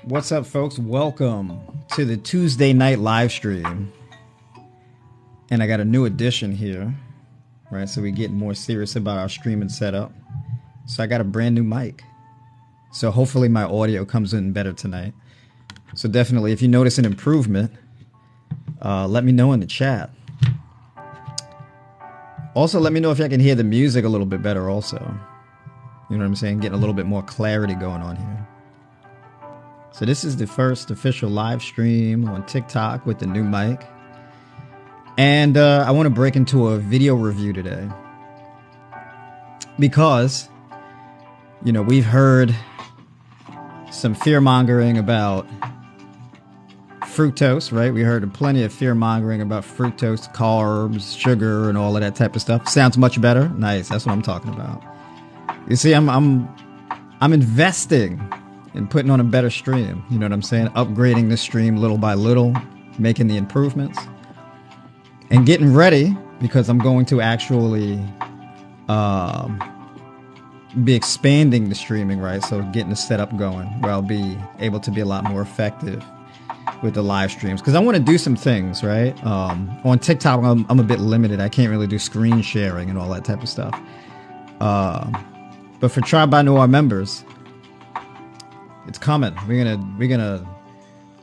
What's up, folks? Welcome to the Tuesday night live stream. And I got a new addition here, right? So we're getting more serious about our streaming setup. So I got a brand new mic. So hopefully my audio comes in better tonight. So definitely, if you notice an improvement, let me know in the chat. Also, let me know if I can hear the music a little bit better also. You know what I'm saying? Getting a little bit more clarity going on here. So this is the first official live stream on TikTok with the new mic. And I want to break into a video review today. Because, you know, we've heard some fear-mongering about fructose, right? We heard plenty of fear-mongering about fructose, carbs, sugar, and all of that type of stuff. Sounds much better. Nice. That's what I'm talking about. You see, I'm investing in putting on a better stream. You know what I'm saying? Upgrading the stream little by little, making the improvements, and getting ready because I'm going to actually be expanding the streaming, right? So getting the setup going where I'll be able to be a lot more effective with the live streams, because I want to do some things, right? On TikTok, I'm a bit limited. I can't really do screen sharing and all that type of stuff. But for Tribe by Noir members, it's coming. We're gonna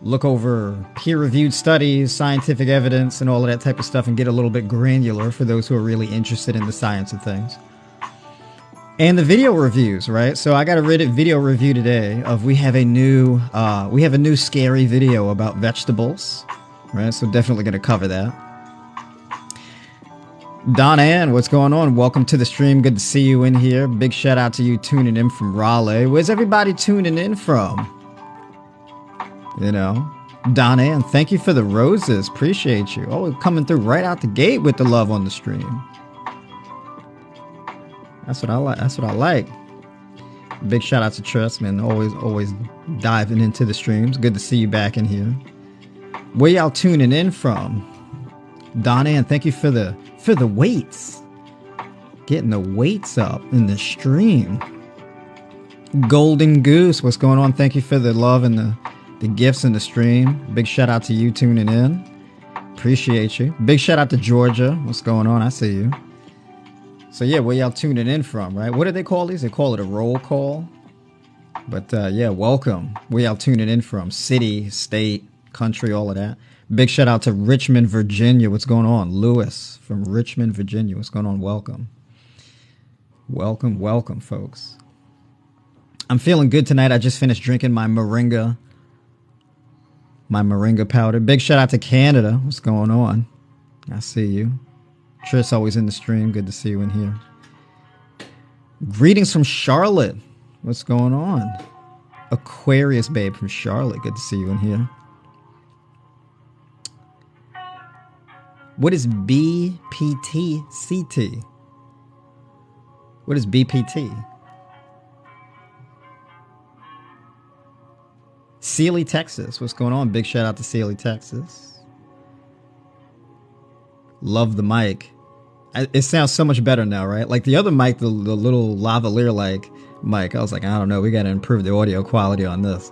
look over peer-reviewed studies, scientific evidence, and all of that type of stuff, and get a little bit granular for those who are really interested in the science of things. And the video reviews, right? So I got a video review today of we have a new scary video about vegetables, right? So definitely gonna cover that. Donna Ann, what's going on? Welcome to the stream. Good to see you in here. Big shout out to you tuning in from Raleigh. Where's everybody tuning in from? You know, Donna Ann, thank you for the roses. Appreciate you. Oh, coming through right out the gate with the love on the stream. That's what I like. That's what I like. Big shout out to Trust, man. Always diving into the streams. Good to see you back in here. Where y'all tuning in from? Donna Ann, thank you for the weights. Getting the weights up in the stream. Golden Goose, what's going on? Thank you for the love and the gifts in the stream. Big shout out to you tuning in. Appreciate you. Big shout out to Georgia. What's going on? I see you. So yeah, where y'all tuning in from, right? What do they call these? They call it a roll call. But yeah, welcome. Where y'all tuning in from? City, state, country, all of that. Big shout out to Richmond, Virginia. What's going on? Lewis from Richmond, Virginia. What's going on? Welcome. Welcome, folks. I'm feeling good tonight. I just finished drinking my moringa powder. Big shout out to Canada. What's going on? I see you. Trish always in the stream. Good to see you in here. Greetings from Charlotte. What's going on? Aquarius babe from Charlotte. Good to see you in here. What is BPT-CT? What is BPT? Sealy, Texas. What's going on? Big shout out to Sealy, Texas. Love the mic. It sounds so much better now, right? Like the other mic, the little lavalier-like mic. I was like, I don't know. We got to improve the audio quality on this.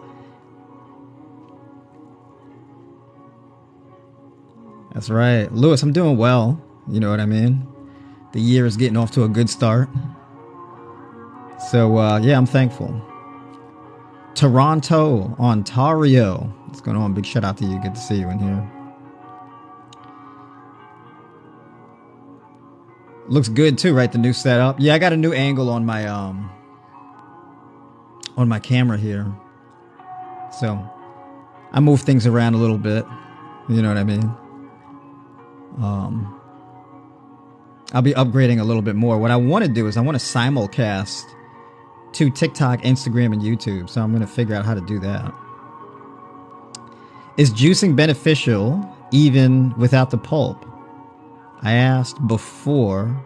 That's right. Lewis, I'm doing well. You know what I mean? The year is getting off to a good start. So, yeah, I'm thankful. Toronto, Ontario. What's going on? Big shout out to you. Good to see you in here. Looks good too, right? The new setup. Yeah, I got a new angle on my camera here. So, I move things around a little bit. You know what I mean? I'll be upgrading a little bit more. What I want to do is I want to simulcast to TikTok, Instagram, and YouTube. So I'm going to figure out how to do that. Is juicing beneficial even without the pulp? I asked before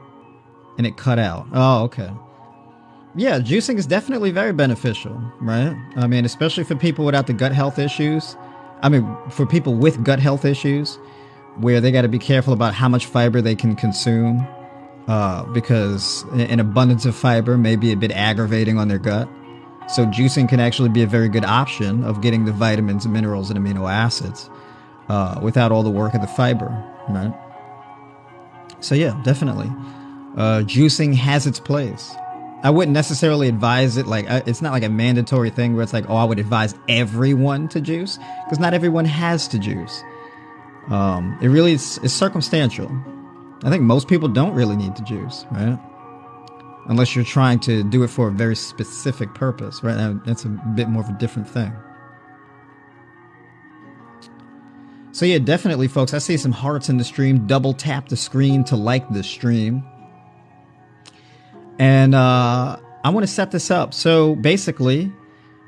and it cut out. Oh, okay. Yeah, juicing is definitely very beneficial, right? I mean, especially for people without the gut health issues. I mean, for people with gut health issues, where they got to be careful about how much fiber they can consume, because an abundance of fiber may be a bit aggravating on their gut. So juicing can actually be a very good option of getting the vitamins, minerals, and amino acids without all the work of the fiber, right? So yeah, definitely. Juicing has its place. I wouldn't necessarily advise it, like, it's not like a mandatory thing where it's like, oh, I would advise everyone to juice, because not everyone has to juice. It really is circumstantial. I think most people don't really need to juice, right? Unless you're trying to do it for a very specific purpose, right? Now, that's a bit more of a different thing. So yeah, definitely, folks. I see some hearts in the stream. Double tap the screen to like the stream. And I want to set this up. So basically,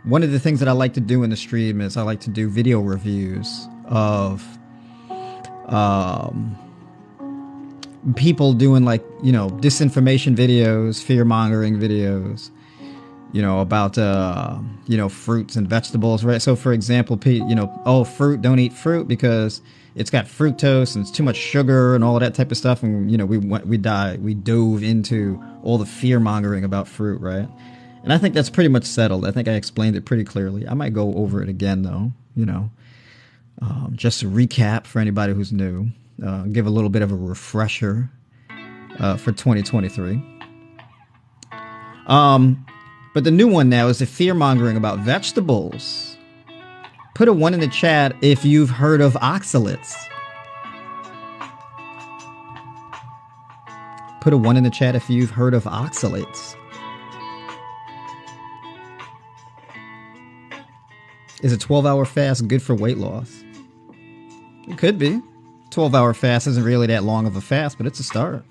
one of the things that I like to do in the stream is I like to do video reviews of people doing, like, you know, disinformation videos, fear-mongering videos, you know, about, you know, fruits and vegetables, right? So, for example, you know, oh, fruit, don't eat fruit because it's got fructose and it's too much sugar and all of that type of stuff. And, you know, we dove into all the fear-mongering about fruit, right? And I think that's pretty much settled. I think I explained it pretty clearly. I might go over it again, though, you know, just to recap for anybody who's new, give a little bit of a refresher for 2023. But the new one now is the fear-mongering about vegetables. Put a 1 in the chat if you've heard of oxalates. Put a 1 in the chat if you've heard of oxalates. Is a 12-hour fast good for weight loss? It could be. 12-hour fast isn't really that long of a fast, but it's a start.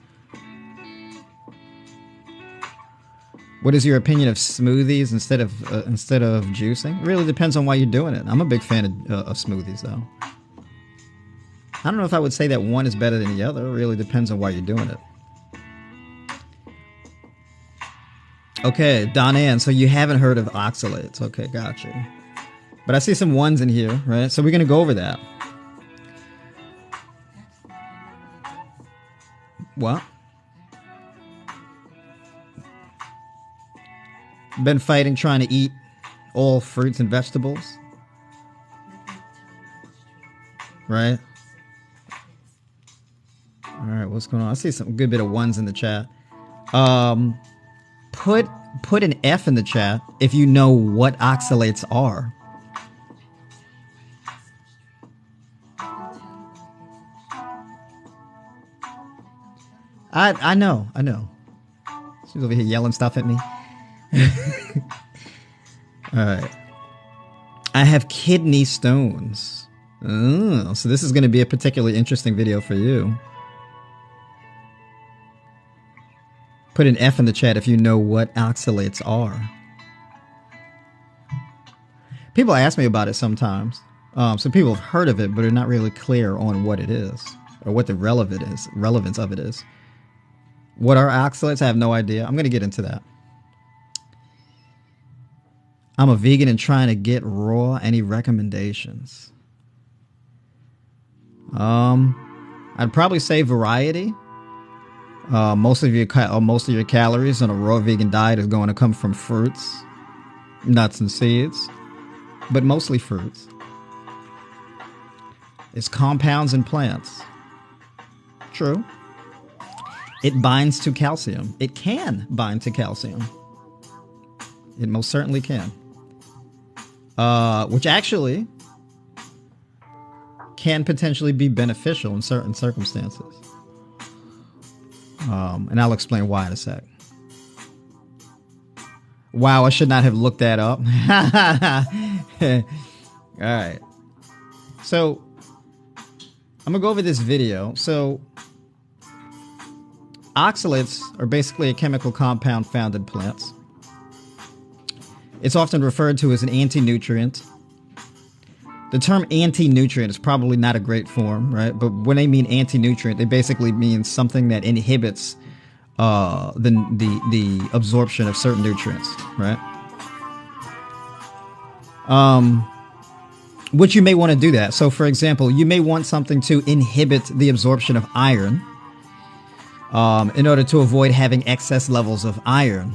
What is your opinion of smoothies instead of juicing? It really depends on why you're doing it. I'm a big fan of smoothies, though. I don't know if I would say that one is better than the other. It really depends on why you're doing it. Okay, Don Ann, so you haven't heard of oxalates. Okay, gotcha. But I see some ones in here, right? So we're going to go over that. What? Been fighting trying to eat all fruits and vegetables, right? All right, what's going on? I see some good bit of ones in the chat. Put an F in the chat if you know what oxalates are. I know. She's over here yelling stuff at me. All right. I have kidney stones. Oh, so this is going to be a particularly interesting video for you. Put an F in the chat if you know what oxalates are. People ask me about it sometimes. So people have heard of it, but are not really clear on what it is or what the relevance of it is. What are oxalates? I have no idea. I'm going to get into that. I'm a vegan and trying to get raw. Any recommendations? I'd probably say variety. Most of your calories on a raw vegan diet is going to come from fruits, nuts, and seeds, but mostly fruits. It's compounds in plants. True. It binds to calcium. It can bind to calcium. It most certainly can. Which actually can potentially be beneficial in certain circumstances. And I'll explain why in a sec. Wow, I should not have looked that up. All right. So, I'm going to go over this video. So, oxalates are basically a chemical compound found in plants. It's often referred to as an anti-nutrient. The term anti-nutrient is probably not a great form, right? But when they mean anti-nutrient, they basically mean something that inhibits the absorption of certain nutrients, right? Which you may want to do that. So, for example, you may want something to inhibit the absorption of iron in order to avoid having excess levels of iron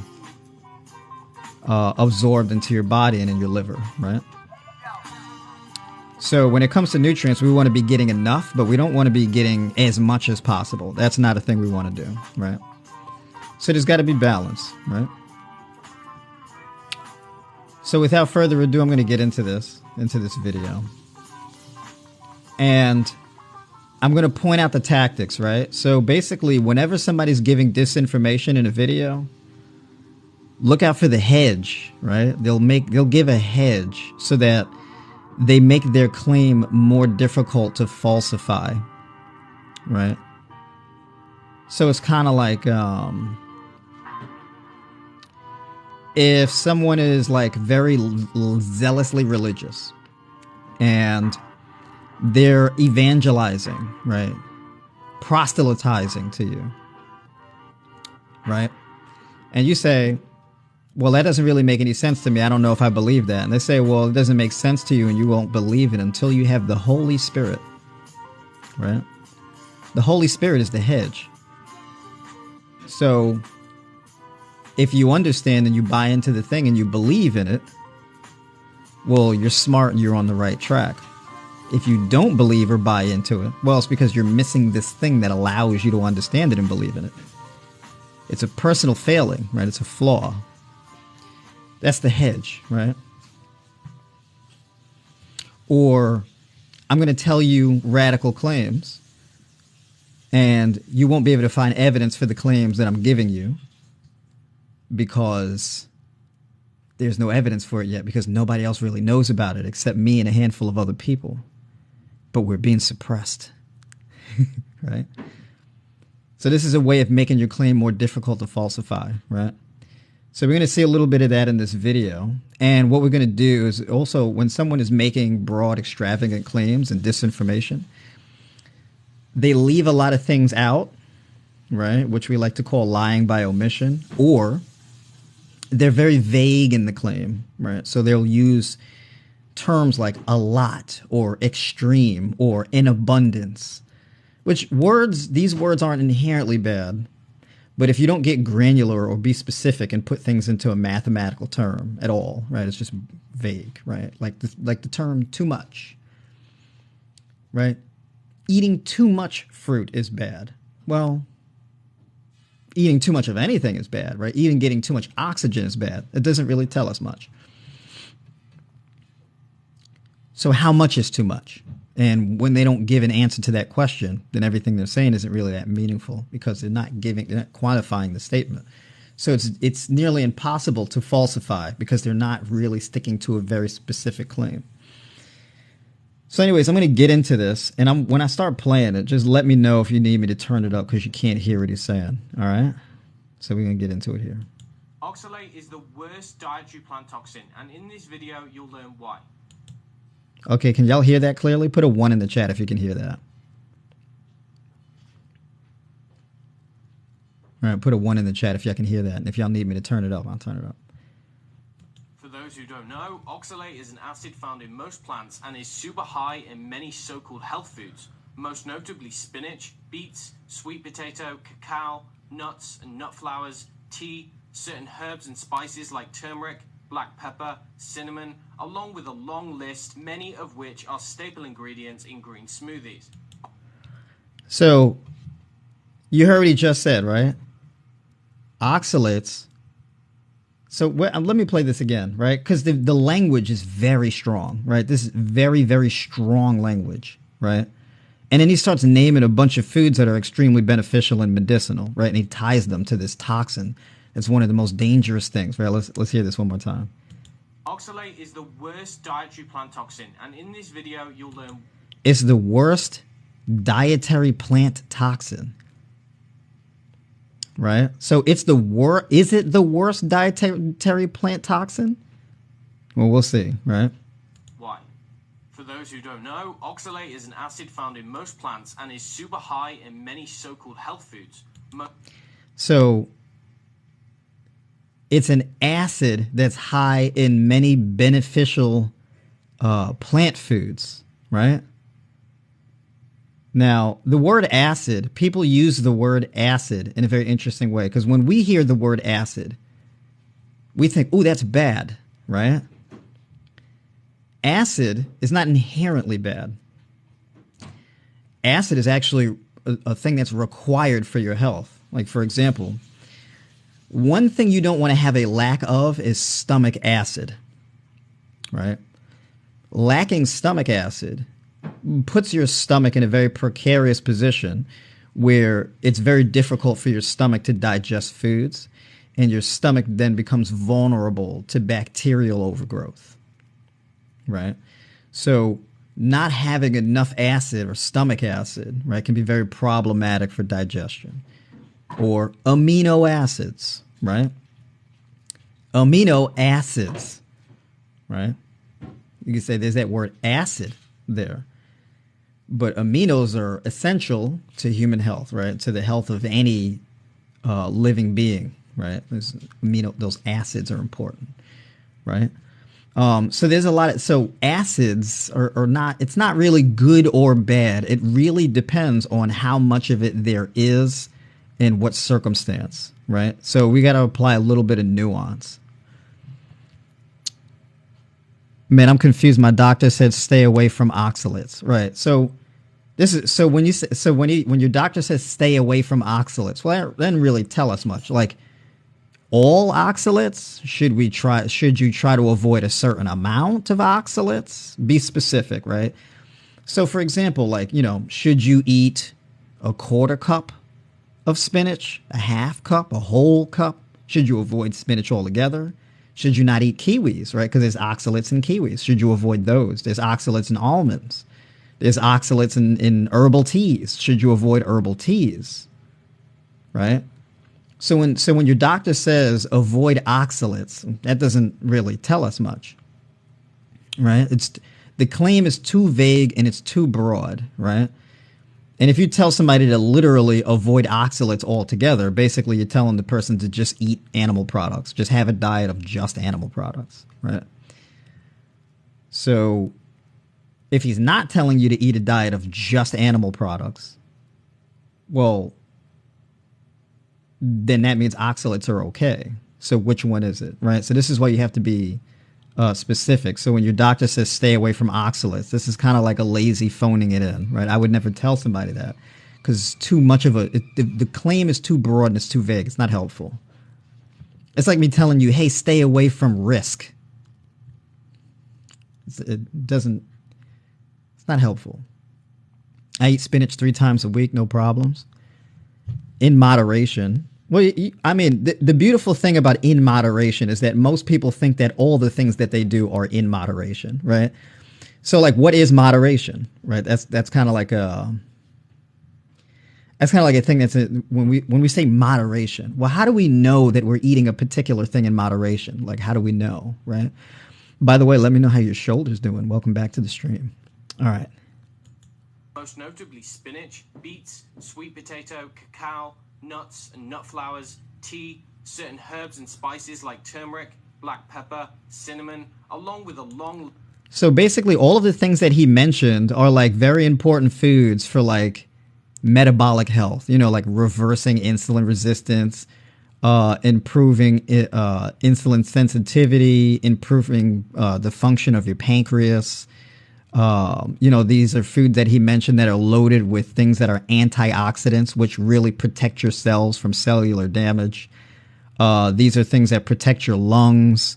absorbed into your body and in your liver, right? So when it comes to nutrients, we want to be getting enough, but we don't want to be getting as much as possible. That's not a thing we want to do, right? So there's got to be balance, right? So without further ado, I'm going to get into this video. And I'm going to point out the tactics, right? So basically, whenever somebody's giving disinformation in a video, look out for the hedge, right? They'll give a hedge so that they make their claim more difficult to falsify, right? So it's kind of like if someone is like very zealously religious and they're evangelizing, right? Proselytizing to you, right? And you say, well, that doesn't really make any sense to me. I don't know if I believe that. And they say, well, it doesn't make sense to you and you won't believe it until you have the Holy Spirit, right? The Holy Spirit is the hedge. So if you understand and you buy into the thing and you believe in it, well, you're smart and you're on the right track. If you don't believe or buy into it, well, it's because you're missing this thing that allows you to understand it and believe in it. It's a personal failing, right? It's a flaw. That's the hedge, right? Or I'm going to tell you radical claims and you won't be able to find evidence for the claims that I'm giving you because there's no evidence for it yet because nobody else really knows about it except me and a handful of other people. But we're being suppressed, right? So this is a way of making your claim more difficult to falsify, right? So we're going to see a little bit of that in this video. And what we're going to do is also when someone is making broad, extravagant claims and disinformation, they leave a lot of things out, right? Which we like to call lying by omission, or they're very vague in the claim, right? So they'll use terms like a lot or extreme or in abundance, which these words aren't inherently bad. But if you don't get granular or be specific and put things into a mathematical term at all, right? It's just vague, right? Like the term too much, right? Eating too much fruit is bad. Well, eating too much of anything is bad, right? Even getting too much oxygen is bad. It doesn't really tell us much. So how much is too much? And when they don't give an answer to that question, then everything they're saying isn't really that meaningful because they're not quantifying the statement. So it's nearly impossible to falsify because they're not really sticking to a very specific claim. So anyways, I'm going to get into this, and when I start playing it, just let me know if you need me to turn it up because you can't hear what he's saying, all right? So we're going to get into it here. Oxalate is the worst dietary plant toxin, and in this video, you'll learn why. Okay, can y'all hear that clearly? Put a 1 in the chat if you can hear that. All right, put a 1 in the chat if y'all can hear that. And if y'all need me to turn it up, I'll turn it up. For those who don't know, oxalate is an acid found in most plants and is super high in many so-called health foods, most notably spinach, beets, sweet potato, cacao, nuts and nut flowers, tea, certain herbs and spices like turmeric, black pepper, cinnamon, along with a long list, many of which are staple ingredients in green smoothies. So, you heard what he just said, right? Oxalates. So, let me play this again, right? Because the language is very strong, right? This is very, very strong language, right? And then he starts naming a bunch of foods that are extremely beneficial and medicinal, right? And he ties them to this toxin. It's one of the most dangerous things, right? Let's hear this one more time. Oxalate is the worst dietary plant toxin, and in this video, you'll learn... It's the worst dietary plant toxin, right? So it's the worst... Is it the worst dietary plant toxin? Well, we'll see, right? Why? For those who don't know, oxalate is an acid found in most plants and is super high in many so-called health foods. So... It's an acid that's high in many beneficial plant foods, right? Now, the word acid, people use the word acid in a very interesting way because when we hear the word acid, we think, oh, that's bad, right? Acid is not inherently bad. Acid is actually a thing that's required for your health. Like, for example, one thing you don't want to have a lack of is stomach acid, right? Lacking stomach acid puts your stomach in a very precarious position where it's very difficult for your stomach to digest foods, and your stomach then becomes vulnerable to bacterial overgrowth, right? So not having enough acid or stomach acid, right, can be very problematic for digestion. Or amino acids, right? Amino acids, right? You can say there's that word acid there. But aminos are essential to human health, right? To the health of any living being, right? Those acids are important, right? So there's a lot of, so acids are not, it's not really good or bad. It really depends on how much of it there is in what circumstance, right? So we got to apply a little bit of nuance. Man, I'm confused. My doctor said stay away from oxalates, right? So this is, so when you say, so when your doctor says stay away from oxalates, well, that doesn't really tell us much. Like, all oxalates? Should you try to avoid a certain amount of oxalates? Be specific, right? So for example, like, should you eat a quarter cup of spinach, a half cup, a whole cup? Should you avoid spinach altogether? Should you not eat kiwis, right? Because there's oxalates in kiwis. Should you avoid those? There's oxalates in almonds. There's oxalates in herbal teas. Should you avoid herbal teas, right? So when your doctor says avoid oxalates, that doesn't really tell us much, right? The claim is too vague and it's too broad, right? And if you tell somebody to literally avoid oxalates altogether, basically you're telling the person to just eat animal products, just have a diet of just animal products, right? So if he's not telling you to eat a diet of just animal products, well, then that means oxalates are okay. So which one is it, right? So this is why you have to be specific. So when your doctor says stay away from oxalates, this is kind of like a lazy phoning it in, right? I would never tell somebody that because too much of the claim is too broad and it's too vague. It's not helpful. It's like me telling you, hey, stay away from risk. It's not helpful. I eat spinach 3 times a week, no problems. In moderation. Well, I mean, the beautiful thing about in moderation is that most people think that all the things that they do are in moderation, right? So, like, what is moderation, right? That's kind of like a thing that's when we say moderation. Well, how do we know that we're eating a particular thing in moderation? Like, how do we know, right? By the way, let me know how your shoulder's doing. Welcome back to the stream. All right. Most notably spinach, beets, sweet potato, cacao, nuts and nut flowers, tea, certain herbs and spices like turmeric, black pepper, cinnamon, along with a long... So basically all of the things that he mentioned are like very important foods for like metabolic health, like reversing insulin resistance, improving insulin sensitivity, improving the function of your pancreas. These are foods that he mentioned that are loaded with things that are antioxidants, which really protect your cells from cellular damage. These are things that protect your lungs,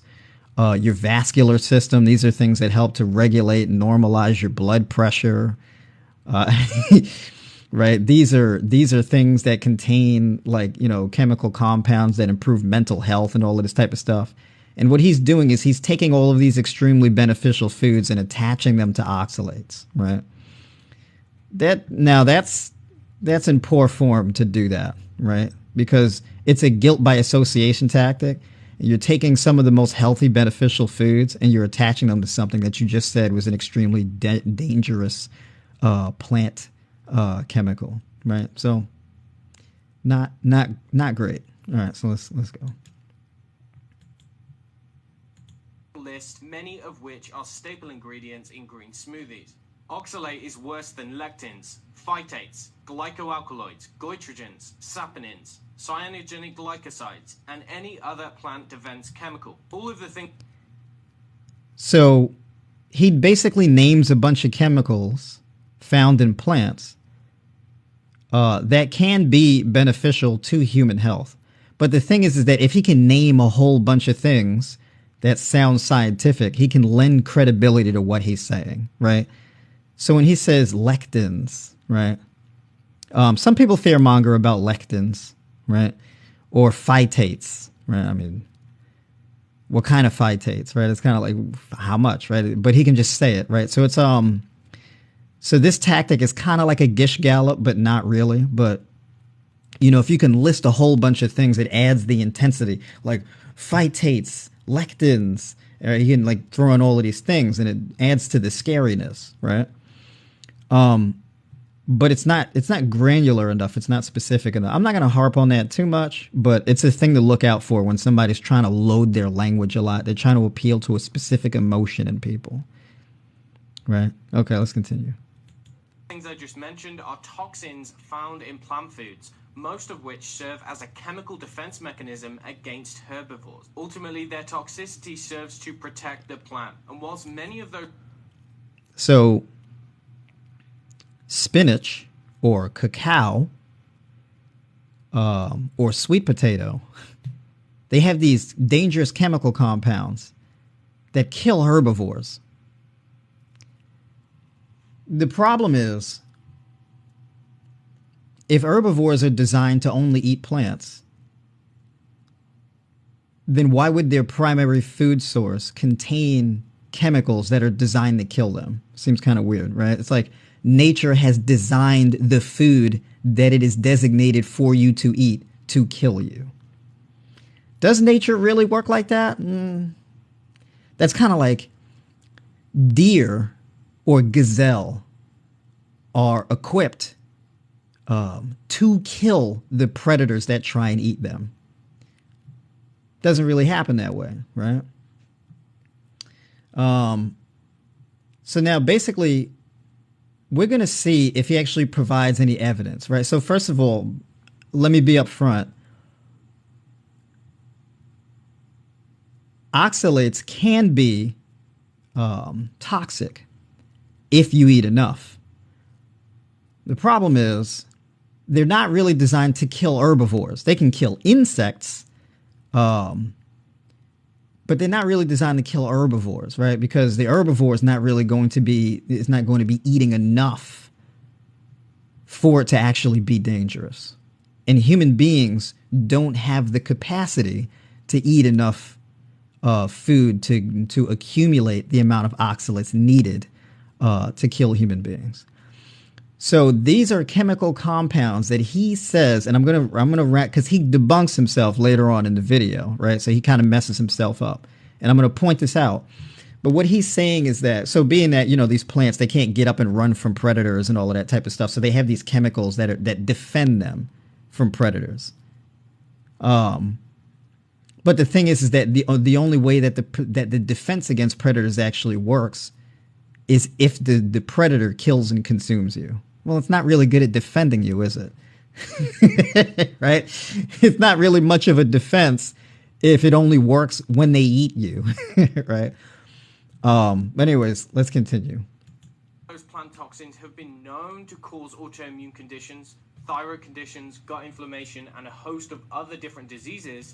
your vascular system. These are things that help to regulate and normalize your blood pressure. Right? These are things that contain chemical compounds that improve mental health and all of this type of stuff. And what he's doing is he's taking all of these extremely beneficial foods and attaching them to oxalates, right? That's in poor form to do that, right? Because it's a guilt by association tactic. You're taking some of the most healthy, beneficial foods and you're attaching them to something that you just said was an extremely dangerous plant chemical, right? So not great. All right, so let's go. List, many of which are staple ingredients in green smoothies. Oxalate is worse than lectins, phytates, glycoalkaloids, goitrogens, saponins, cyanogenic glycosides, and any other plant defense chemical. All of the things. So he basically names a bunch of chemicals found in plants that can be beneficial to human health. But the thing is that if he can name a whole bunch of things that sound scientific, he can lend credibility to what he's saying, right? So when he says lectins, right? Some people fearmonger about lectins, right? Or phytates, right? I mean, what kind of phytates, right? It's kind of like how much, right? But he can just say it, right? So it's so this tactic is kind of like a gish gallop, but not really. But you know, if you can list a whole bunch of things, it adds the intensity, like phytates, lectins. You can like throw in all of these things, and it adds to the scariness, right? But it's not granular enough. It's not specific enough. I'm not going to harp on that too much, but it's a thing to look out for when somebody's trying to load their language a lot. They're trying to appeal to a specific emotion in people, right? Okay, let's continue. Things I just mentioned are toxins found in plant foods, most of which serve as a chemical defense mechanism against herbivores. Ultimately, their toxicity serves to protect the plant. And whilst many of those... So, spinach or cacao or sweet potato, they have these dangerous chemical compounds that kill herbivores. The problem is, if herbivores are designed to only eat plants, then why would their primary food source contain chemicals that are designed to kill them? Seems kind of weird, right? It's like nature has designed the food that it is designated for you to eat to kill you. Does nature really work like that? That's kind of like deer or gazelle are equipped to kill the predators that try and eat them. Doesn't really happen that way, right? So now basically we're going to see if he actually provides any evidence, right? So first of all, let me be upfront. Oxalates can be toxic if you eat enough. The problem is they're not really designed to kill herbivores. They can kill insects, but they're not really designed to kill herbivores, right? Because the herbivore is not going to be eating enough for it to actually be dangerous. And human beings don't have the capacity to eat enough food to accumulate the amount of oxalates needed to kill human beings. So these are chemical compounds that he says, and I'm gonna because he debunks himself later on in the video, right? So he kind of messes himself up, and I'm gonna point this out. But what he's saying is that, so being that, you know, these plants, they can't get up and run from predators and all of that type of stuff, so they have these chemicals that defend them from predators. But the thing is that the only way that the defense against predators actually works is if the predator kills and consumes you. Well, it's not really good at defending you, is it? Right? It's not really much of a defense if it only works when they eat you, right? But anyways, let's continue. Those plant toxins have been known to cause autoimmune conditions, thyroid conditions, gut inflammation, and a host of other different diseases.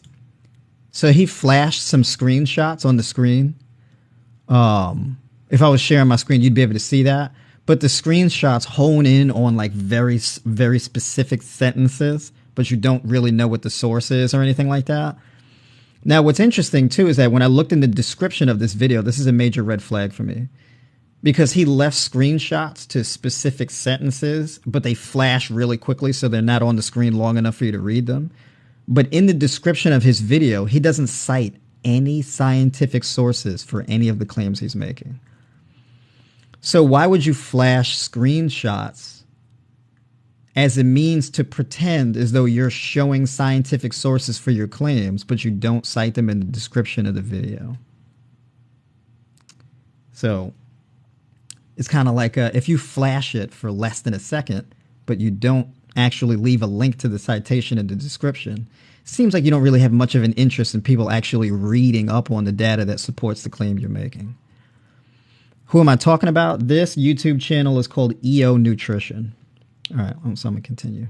So he flashed some screenshots on the screen. If I was sharing my screen, you'd be able to see that. But the screenshots hone in on like very, very specific sentences, but you don't really know what the source is or anything like that. Now, what's interesting, too, is that when I looked in the description of this video, this is a major red flag for me. Because he left screenshots to specific sentences, but they flash really quickly, so they're not on the screen long enough for you to read them. But in the description of his video, he doesn't cite any scientific sources for any of the claims he's making. So why would you flash screenshots as a means to pretend as though you're showing scientific sources for your claims, but you don't cite them in the description of the video? So It's kind of like if you flash it for less than a second, but you don't actually leave a link to the citation in the description, it seems like you don't really have much of an interest in people actually reading up on the data that supports the claim you're making. Who am I talking about? This YouTube channel is called EO Nutrition. All right, so I'm going to continue.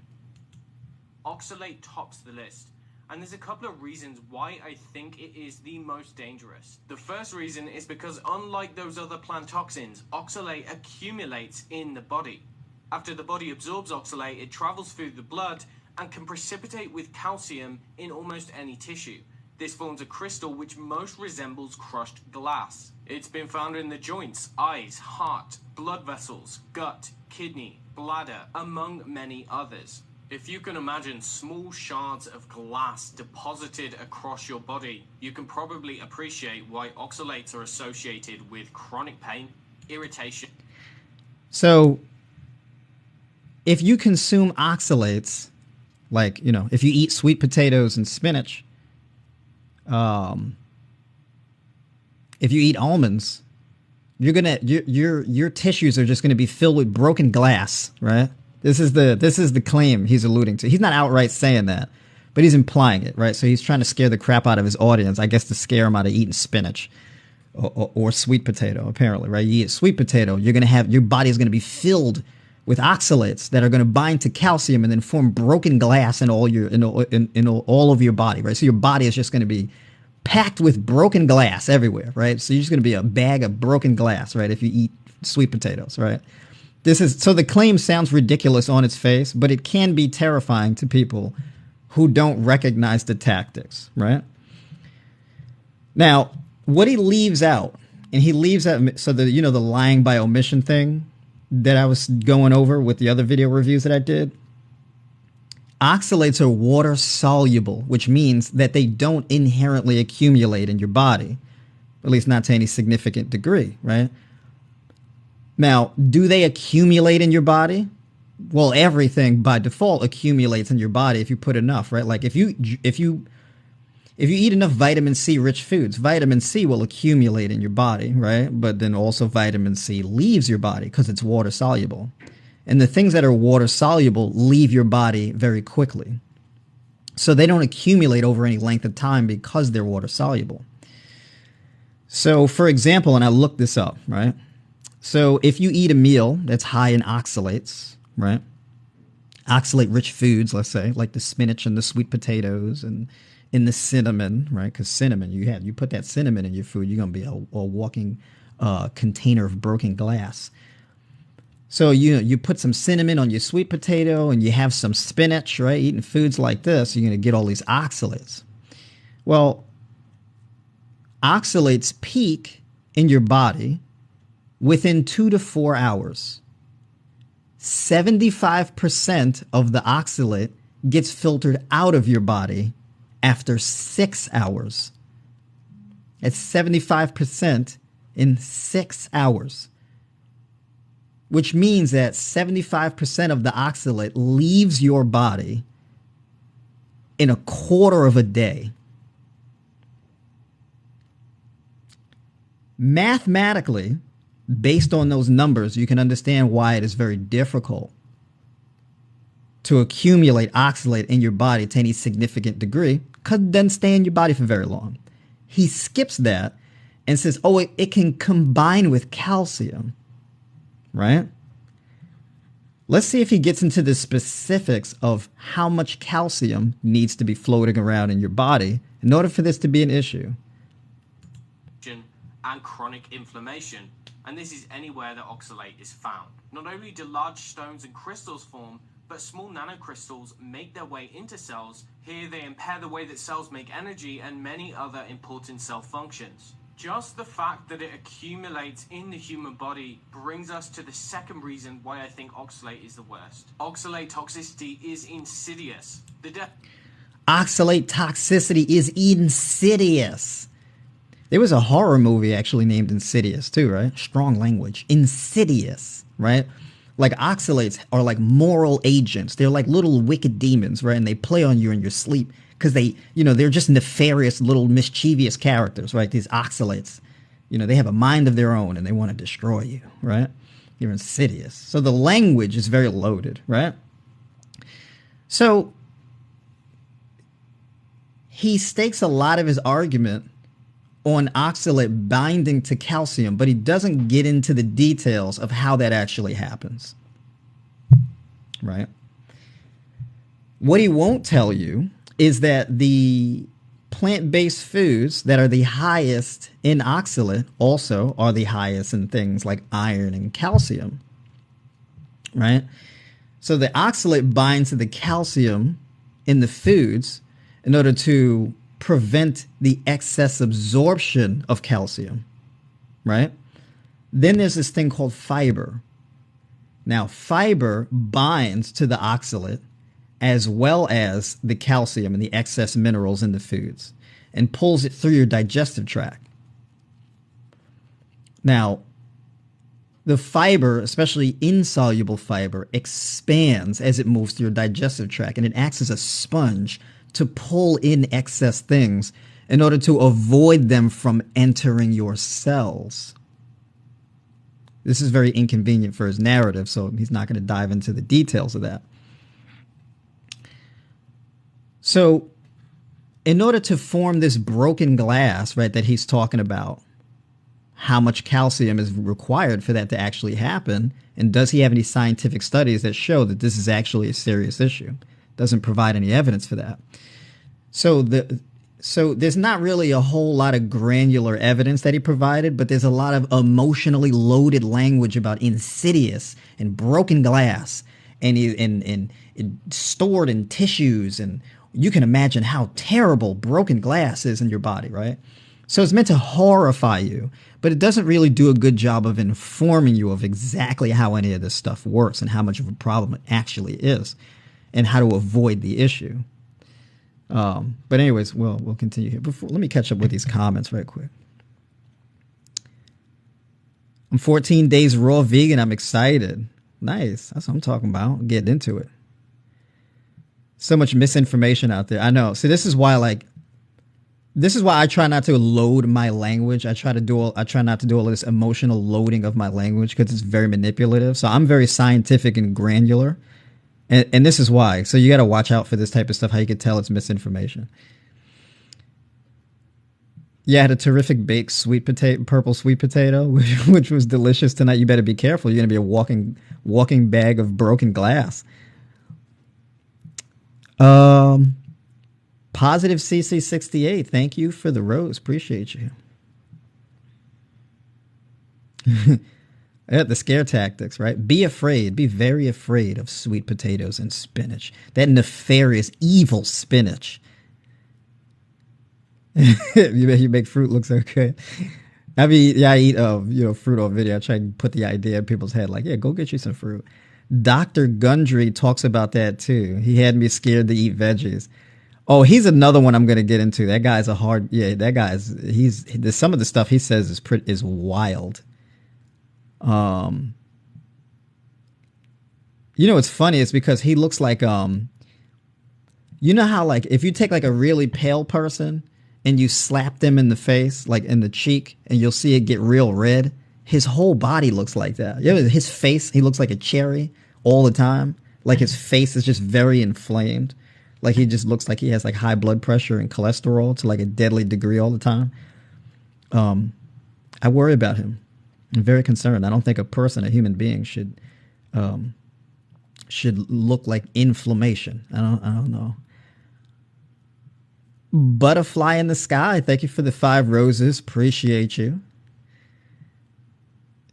Oxalate tops the list. And there's a couple of reasons why I think it is the most dangerous. The first reason is because unlike those other plant toxins, oxalate accumulates in the body. After the body absorbs oxalate, it travels through the blood and can precipitate with calcium in almost any tissue. This forms a crystal which most resembles crushed glass. It's been found in the joints, eyes, heart, blood vessels, gut, kidney, bladder, among many others. If you can imagine small shards of glass deposited across your body, you can probably appreciate why oxalates are associated with chronic pain, irritation. So, if you consume oxalates, like, you know, if you eat sweet potatoes and spinach, if you eat almonds, you're gonna your tissues are just gonna be filled with broken glass, right? This is the claim he's alluding to. He's not outright saying that, but he's implying it, right? So he's trying to scare the crap out of his audience, I guess, to scare him out of eating spinach or sweet potato. Apparently, right? You eat sweet potato, you're gonna have your body is gonna be filled with oxalates that are going to bind to calcium and then form broken glass in all all of your body, right? So your body is just going to be packed with broken glass everywhere, right? So you're just going to be a bag of broken glass, right? If you eat sweet potatoes, right? So the claim sounds ridiculous on its face, but it can be terrifying to people who don't recognize the tactics, right? Now, what he leaves out, and he leaves out, so the lying by omission thing that I was going over with the other video reviews that I did. Oxalates are water soluble, which means that they don't inherently accumulate in your body, at least not to any significant degree, right? Now, do they accumulate in your body? Well, everything by default accumulates in your body if you put enough, right? Like if you eat enough vitamin C rich foods, vitamin C will accumulate in your body, right? But then also vitamin C leaves your body because it's water soluble. And the things that are water soluble leave your body very quickly. So they don't accumulate over any length of time because they're water soluble. So for example, and I looked this up, right? So if you eat a meal that's high in oxalates, right? Oxalate rich foods, let's say, like the spinach and the sweet potatoes and in the cinnamon, right? Because cinnamon, you put that cinnamon in your food, you're going to be a walking container of broken glass. So you put some cinnamon on your sweet potato and you have some spinach, right? Eating foods like this, you're going to get all these oxalates. Well, oxalates peak in your body within 2 to 4 hours. 75% of the oxalate gets filtered out of your body after 6 hours. It's 75% in 6 hours. Which means that 75% of the oxalate leaves your body in a quarter of a day. Mathematically, based on those numbers, you can understand why it is very difficult to accumulate oxalate in your body to any significant degree, because it doesn't stay in your body for very long. He skips that and says, oh, it can combine with calcium, right? Let's see if he gets into the specifics of how much calcium needs to be floating around in your body in order for this to be an issue. And chronic inflammation, and this is anywhere that oxalate is found. Not only do large stones and crystals form, but small nanocrystals make their way into cells. Here they impair the way that cells make energy and many other important cell functions. Just the fact that it accumulates in the human body brings us to the second reason why I think oxalate is the worst. Oxalate toxicity is insidious. Oxalate toxicity is insidious. There was a horror movie actually named Insidious too, right? Strong language. Insidious, right? Like oxalates are like moral agents. They're like little wicked demons, right? And they play on you in your sleep because they're just nefarious little mischievous characters, right? These oxalates, they have a mind of their own and they want to destroy you, right? You're insidious. So the language is very loaded, right? So he stakes a lot of his argument on oxalate binding to calcium, but he doesn't get into the details of how that actually happens, right? What he won't tell you is that the plant-based foods that are the highest in oxalate also are the highest in things like iron and calcium, right? So the oxalate binds to the calcium in the foods in order to prevent the excess absorption of calcium, right? Then there's this thing called fiber. Now, fiber binds to the oxalate as well as the calcium and the excess minerals in the foods and pulls it through your digestive tract. Now, the fiber, especially insoluble fiber, expands as it moves through your digestive tract, and it acts as a sponge to pull in excess things in order to avoid them from entering your cells. This is very inconvenient for his narrative, so he's not going to dive into the details of that. So in order to form this broken glass, right, that he's talking about, how much calcium is required for that to actually happen, and does he have any scientific studies that show that this is actually a serious issue? Doesn't provide any evidence for that. So there's not really a whole lot of granular evidence that he provided, but there's a lot of emotionally loaded language about insidious and broken glass and stored in tissues, and you can imagine how terrible broken glass is in your body, right? So it's meant to horrify you, but it doesn't really do a good job of informing you of exactly how any of this stuff works and how much of a problem it actually is and how to avoid the issue. But anyways, we'll continue here. Let me catch up with these comments right quick. I'm 14 days raw vegan. I'm excited. Nice. That's what I'm talking about. Getting into it. So much misinformation out there. I know. See, this is why I try not to load my language. I try not to do all this emotional loading of my language because it's very manipulative. So I'm very scientific and granular. And this is why. So you got to watch out for this type of stuff, how you can tell it's misinformation. Yeah, I had a terrific baked purple sweet potato, which was delicious tonight. You better be careful. You're going to be a walking bag of broken glass. Positive CC68. Thank you for the rose. Appreciate you. Yeah, the scare tactics, right? Be afraid. Be very afraid of sweet potatoes and spinach. That nefarious, evil spinach. You make fruit look so good. I mean, yeah, I eat fruit on video. I try to put the idea in people's head, like, yeah, go get you some fruit. Dr. Gundry talks about that too. He had me scared to eat veggies. Oh, he's another one I'm going to get into. That guy's some of the stuff he says is wild. What's funny is because he looks like, you know how, like, if you take like a really pale person and you slap them in the face, like in the cheek, and you'll see it get real red. His whole body looks like that. His face, he looks like a cherry all the time. Like his face is just very inflamed. Like he just looks like he has like high blood pressure and cholesterol to like a deadly degree all the time. I worry about him. I'm very concerned. I don't think a human being should look like inflammation. I don't know. Butterfly in the sky. Thank you for the 5 roses. Appreciate you.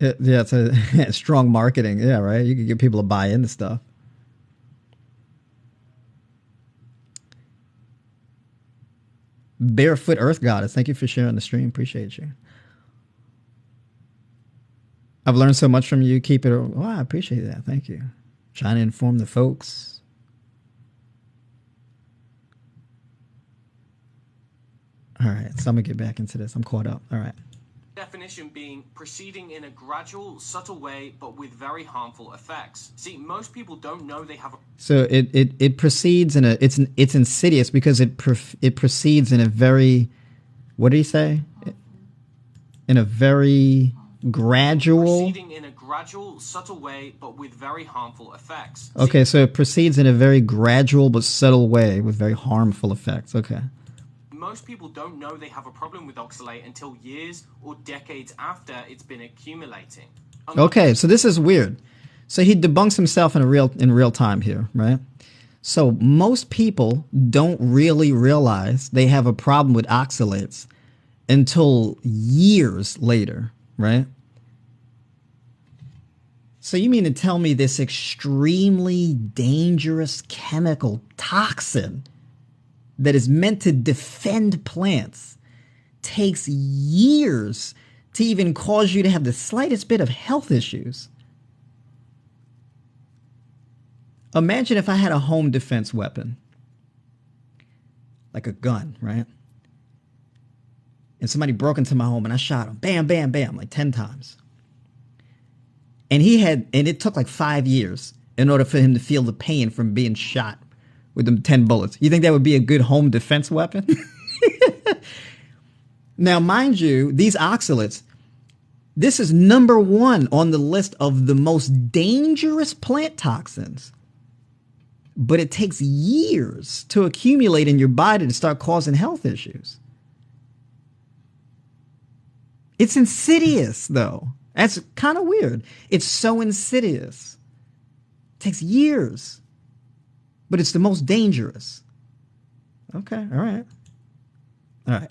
Yeah, it's a strong marketing. Yeah, right. You can get people to buy into stuff. Barefoot Earth Goddess. Thank you for sharing the stream. Appreciate you. I've learned so much from you. Keep it. Oh, I appreciate that. Thank you. Trying to inform the folks. All right, so I'm going to get back into this. I'm caught up. All right. Definition being proceeding in a gradual, subtle way, but with very harmful effects. See, most people don't know they have a... So it proceeds in a... It's insidious because it proceeds in a very... What did he say? In a very gradual... Proceeding in a gradual, subtle way, but with very harmful effects. Okay, so it proceeds in a very gradual but subtle way with very harmful effects. Okay. Most people don't know they have a problem with oxalate until years or decades after it's been accumulating. Okay, so this is weird. So he debunks himself in real time here, right? So most people don't really realize they have a problem with oxalates until years later, right? So you mean to tell me this extremely dangerous chemical toxin that is meant to defend plants takes years to even cause you to have the slightest bit of health issues? Imagine if I had a home defense weapon, like a gun, right? And somebody broke into my home and I shot him. Bam, bam, bam, like 10 times. And it took like 5 years in order for him to feel the pain from being shot with them 10 bullets. You think that would be a good home defense weapon? Now, mind you, these oxalates, this is number 1 on the list of the most dangerous plant toxins. But it takes years to accumulate in your body to start causing health issues. It's insidious, though. That's kind of weird. It's so insidious. It takes years. But it's the most dangerous. Okay, all right. All right.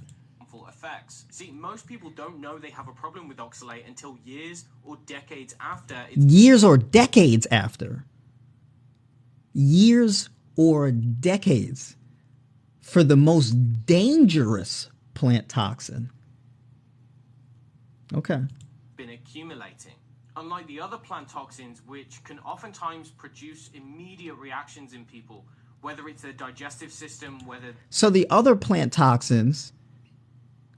Effects. See, most people don't know they have a problem with oxalate until years or decades after. Years or decades after. Years or decades for the most dangerous plant toxin. Okay. Been accumulating. Unlike the other plant toxins, which can oftentimes produce immediate reactions in people, whether it's their digestive system, So the other plant toxins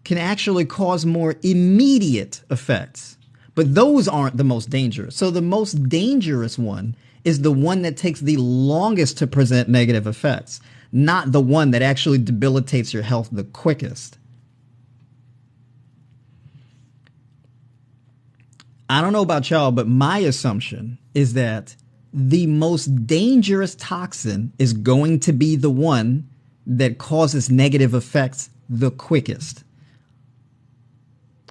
can actually cause more immediate effects, but those aren't the most dangerous. So the most dangerous one is the one that takes the longest to present negative effects, not the one that actually debilitates your health the quickest. I don't know about y'all, but my assumption is that the most dangerous toxin is going to be the one that causes negative effects the quickest.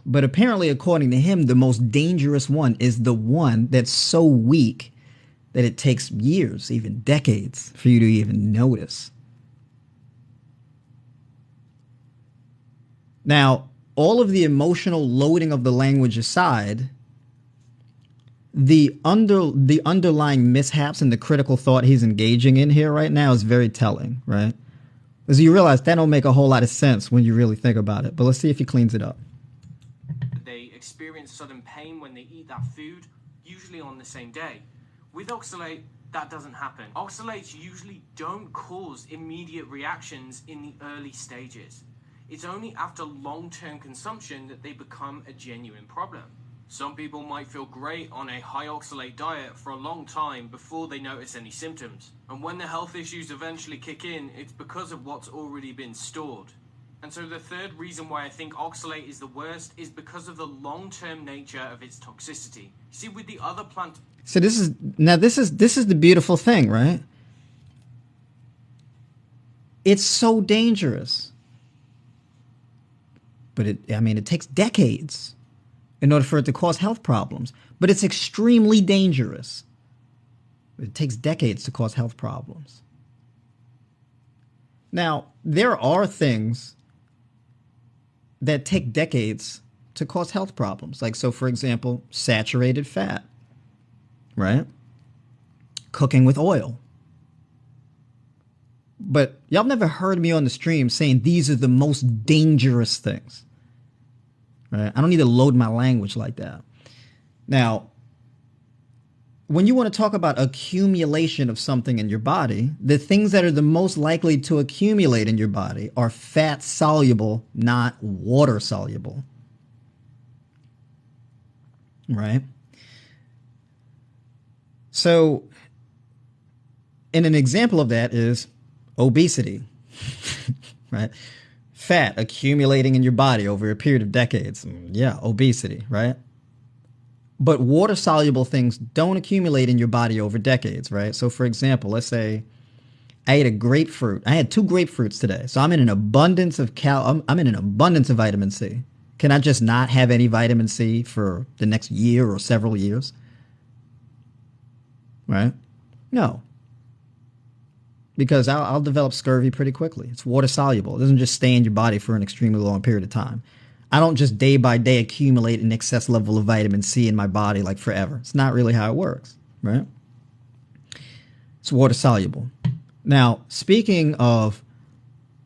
But apparently, according to him, the most dangerous one is the one that's so weak that it takes years, even decades, for you to even notice. Now, all of the emotional loading of the language aside, the underlying mishaps and the critical thought he's engaging in here right now is very telling, right? Because you realize that don't make a whole lot of sense when you really think about it. But let's see if he cleans it up. They experience sudden pain when they eat that food, usually on the same day. With oxalate, that doesn't happen. Oxalates usually don't cause immediate reactions in the early stages. It's only after long-term consumption that they become a genuine problem. Some people might feel great on a high oxalate diet for a long time before they notice any symptoms. And when the health issues eventually kick in, it's because of what's already been stored. And so the third reason why I think oxalate is the worst is because of the long-term nature of its toxicity. See, with the other plant... So this is the beautiful thing, right? It's so dangerous. But it takes decades in order for it to cause health problems. But it's extremely dangerous. It takes decades to cause health problems. Now, there are things that take decades to cause health problems. Like, so for example, saturated fat, right? Cooking with oil. But y'all never heard me on the stream saying these are the most dangerous things. Right? I don't need to load my language like that. Now, when you want to talk about accumulation of something in your body, the things that are the most likely to accumulate in your body are fat soluble, not water soluble. Right? So, and an example of that is obesity, right? Fat accumulating in your body over a period of decades. Yeah, obesity, right? But water-soluble things don't accumulate in your body over decades, right? So for example, let's say I ate a grapefruit. I had 2 grapefruits today. So I'm in an abundance of I'm in an abundance of vitamin C. Can I just not have any vitamin C for the next year or several years? Right? No. Because I'll develop scurvy pretty quickly. It's water soluble. It doesn't just stay in your body for an extremely long period of time. I don't just day by day accumulate an excess level of vitamin C in my body like forever. It's not really how it works, right? It's water soluble. Now, speaking of,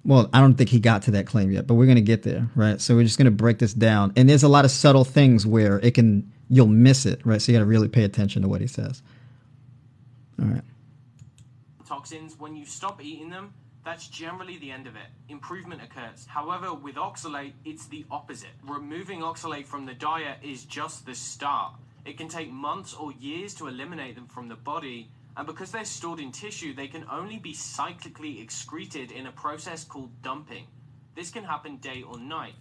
well, I don't think he got to that claim yet, but we're going to get there, right? So we're just going to break this down. And there's a lot of subtle things where you'll miss it, right? So you got to really pay attention to what he says. All right. Toxins, when you stop eating them, that's generally the end of it. Improvement occurs. However, with oxalate, it's the opposite. Removing oxalate from the diet is just the start. It can take months or years to eliminate them from the body, and because they're stored in tissue, they can only be cyclically excreted in a process called dumping. This can happen day or night.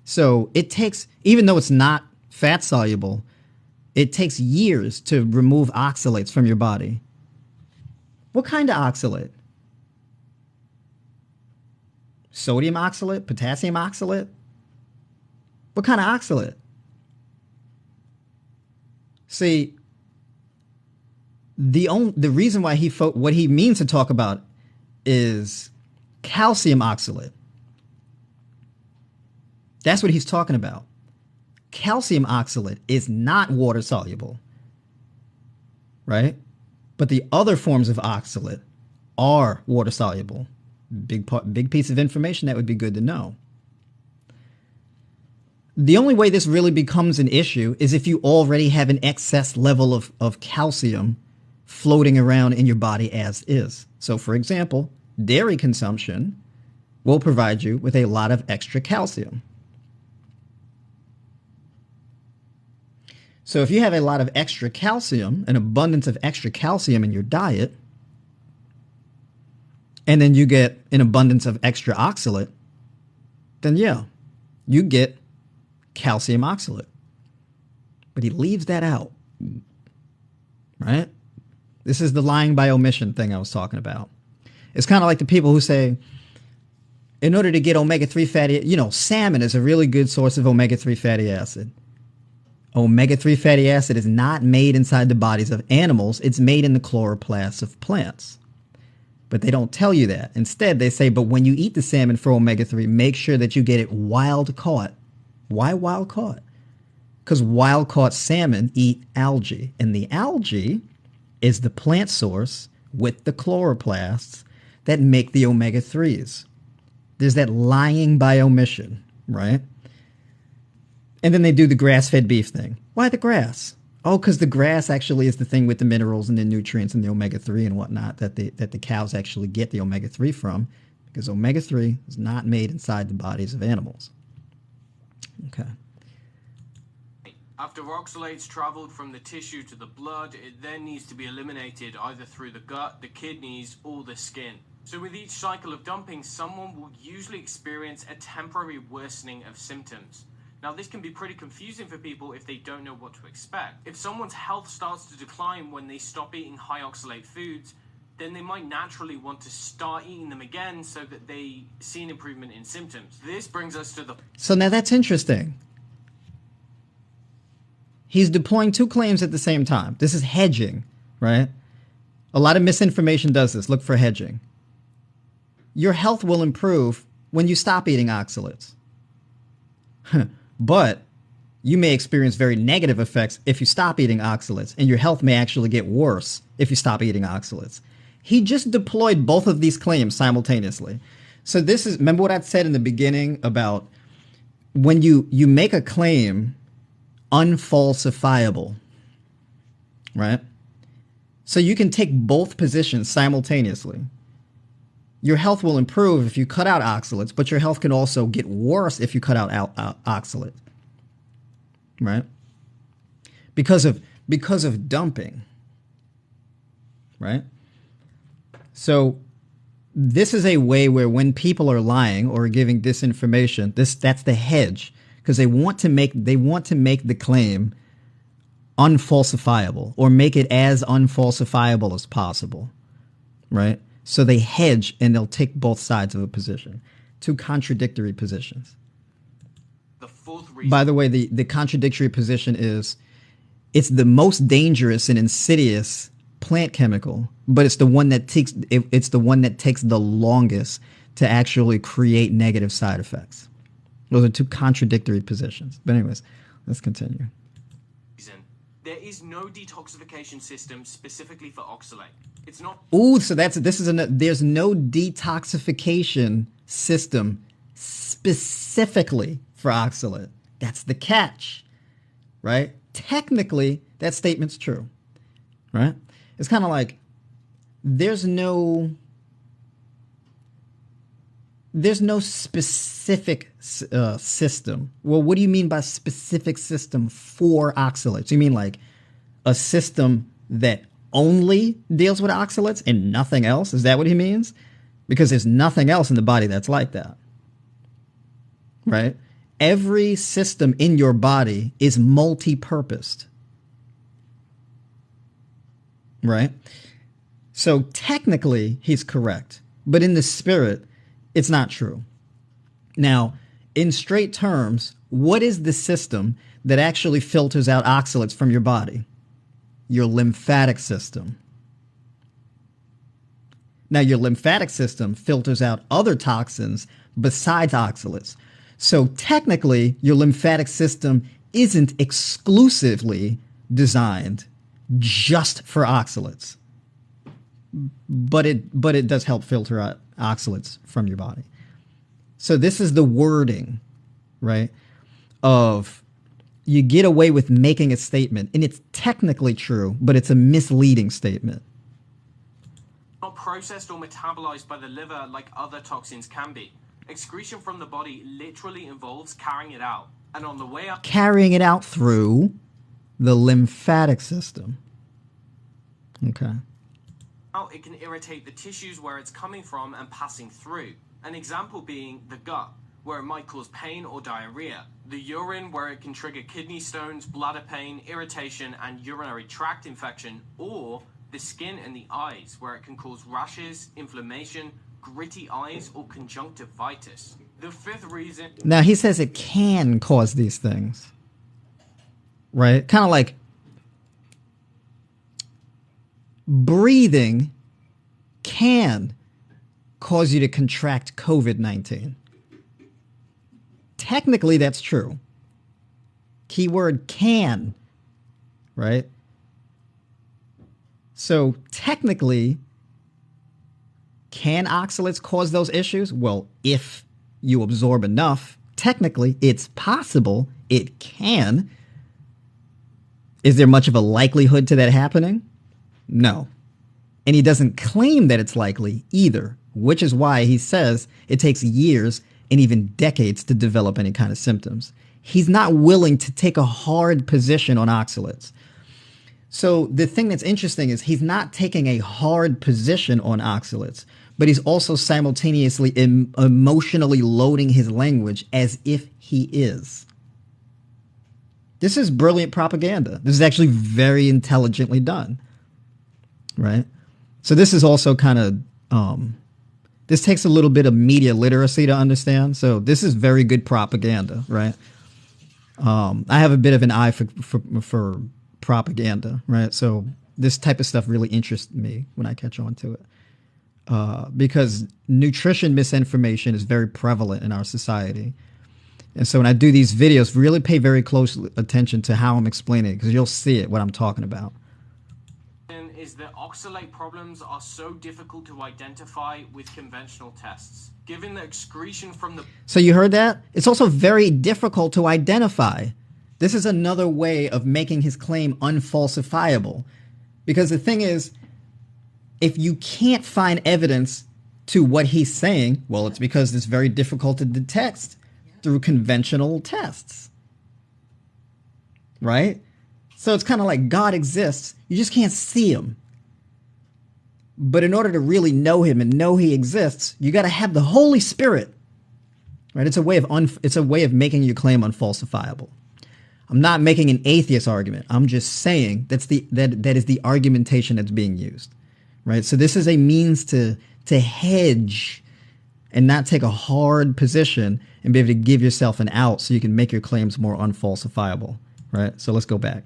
So it takes, even though it's not fat soluble, it takes years to remove oxalates from your body. What kind of oxalate? Sodium oxalate? Potassium oxalate? What kind of oxalate? See, the reason why what he means to talk about is calcium oxalate. That's what he's talking about. Calcium oxalate is not water soluble, right? But the other forms of oxalate are water soluble. Big piece of information that would be good to know. The only way this really becomes an issue is if you already have an excess level of calcium floating around in your body as is. So for example, dairy consumption will provide you with a lot of extra calcium. So if you have a lot of extra calcium, an abundance of extra calcium in your diet, and then you get an abundance of extra oxalate, then yeah, you get calcium oxalate. But he leaves that out, right? This is the lying by omission thing I was talking about. It's kind of like the people who say, in order to get omega-3 fatty, salmon is a really good source of omega-3 fatty acid. Omega-3 fatty acid is not made inside the bodies of animals. It's made in the chloroplasts of plants. But they don't tell you that. Instead, they say, but when you eat the salmon for omega-3, make sure that you get it wild caught. Why wild caught? Because wild caught salmon eat algae. And the algae is the plant source with the chloroplasts that make the omega-3s. There's that lying by omission, right? And then they do the grass-fed beef thing. Why the grass? Oh, because the grass actually is the thing with the minerals and the nutrients and the omega-3 and whatnot that the cows actually get the omega-3 from, because omega-3 is not made inside the bodies of animals. Okay. After oxalates traveled from the tissue to the blood, it then needs to be eliminated either through the gut, the kidneys, or the skin. So with each cycle of dumping, someone will usually experience a temporary worsening of symptoms. Now, this can be pretty confusing for people if they don't know what to expect. If someone's health starts to decline when they stop eating high oxalate foods, then they might naturally want to start eating them again so that they see an improvement in symptoms. This brings us to the... So now that's interesting. He's deploying 2 claims at the same time. This is hedging, right? A lot of misinformation does this. Look for hedging. Your health will improve when you stop eating oxalates. But you may experience very negative effects if you stop eating oxalates, and your health may actually get worse if you stop eating oxalates. He just deployed both of these claims simultaneously. So this is, remember what I said in the beginning about when you make a claim unfalsifiable, right? So you can take both positions simultaneously. Your health will improve if you cut out oxalates, but your health can also get worse if you cut out oxalate, right? Because of dumping, right? So this is a way where when people are lying or giving disinformation, that's the hedge. because they want to make the claim unfalsifiable, or make it as unfalsifiable as possible, right? So they hedge and they'll take both sides of a position, two contradictory positions. The fourth reason. By the way, the contradictory position is it's the most dangerous and insidious plant chemical, but it's the one that takes the longest to actually create negative side effects. Those are two contradictory positions. But anyways, let's continue. There is no detoxification system specifically for oxalate. It's not. Ooh, so there's no detoxification system specifically for oxalate. That's the catch, right? Technically, that statement's true, right? It's kind of like there's no specific system. Well, what do you mean by specific system for oxalates? You mean like a system that only deals with oxalates and nothing else? Is that what he means? Because there's nothing else in the body that's like that, right? Every system in your body is multi-purposed, right? So technically, he's correct. But in the spirit, it's not true. Now, in straight terms, what is the system that actually filters out oxalates from your body? Your lymphatic system. Now, your lymphatic system filters out other toxins besides oxalates. So technically, your lymphatic system isn't exclusively designed just for oxalates. But it does help filter out oxalates from your body. So this is the wording, right, of you get away with making a statement, and it's technically true, but it's a misleading statement. Not processed or metabolized by the liver like other toxins can be. Excretion from the body literally involves carrying it out. And on the way up... Carrying it out through the lymphatic system. Okay. It can irritate the tissues where it's coming from and passing through. An example being the gut, where it might cause pain or diarrhea. The urine, where it can trigger kidney stones, bladder pain, irritation, and urinary tract infection. Or the skin and the eyes, where it can cause rashes, inflammation, gritty eyes, or conjunctivitis. The fifth reason... Now, he says it can cause these things, right? Kind of like breathing can cause you to contract COVID-19. Technically, that's true. Keyword can, right? So technically, can oxalates cause those issues? Well, if you absorb enough, technically, it's possible it can. Is there much of a likelihood to that happening? No. And he doesn't claim that it's likely either, which is why he says it takes years and even decades to develop any kind of symptoms. He's not willing to take a hard position on oxalates. So the thing that's interesting is he's not taking a hard position on oxalates, but he's also simultaneously emotionally loading his language as if he is. This is brilliant propaganda. This is actually very intelligently done, right? So this is also kind of, this takes a little bit of media literacy to understand. So this is very good propaganda, right? I have a bit of an eye for propaganda, right? So this type of stuff really interests me when I catch on to it. Because nutrition misinformation is very prevalent in our society. And so when I do these videos, really pay very close attention to how I'm explaining it, because you'll see it, what I'm talking about. Is that oxalate problems are so difficult to identify with conventional tests, given the excretion from the... So you heard that? It's also very difficult to identify. This is another way of making his claim unfalsifiable. Because the thing is, if you can't find evidence to what he's saying, well, it's because it's very difficult to detect through conventional tests. Right? So it's kind of like God exists. You just can't see him. But in order to really know him and know he exists, you got to have the Holy Spirit, right? It's a way of making your claim unfalsifiable. I'm not making an atheist argument. I'm just saying that is the argumentation that's being used, right? So this is a means to hedge and not take a hard position and be able to give yourself an out so you can make your claims more unfalsifiable, right? So let's go back.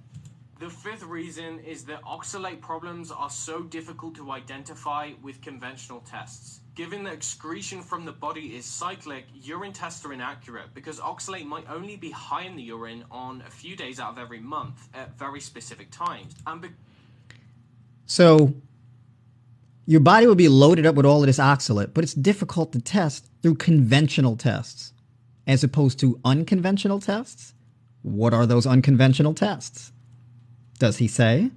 The fifth reason is that oxalate problems are so difficult to identify with conventional tests. Given that excretion from the body is cyclic, urine tests are inaccurate because oxalate might only be high in the urine on a few days out of every month at very specific times. So your body will be loaded up with all of this oxalate, but it's difficult to test through conventional tests as opposed to unconventional tests. What are those unconventional tests? Does he say?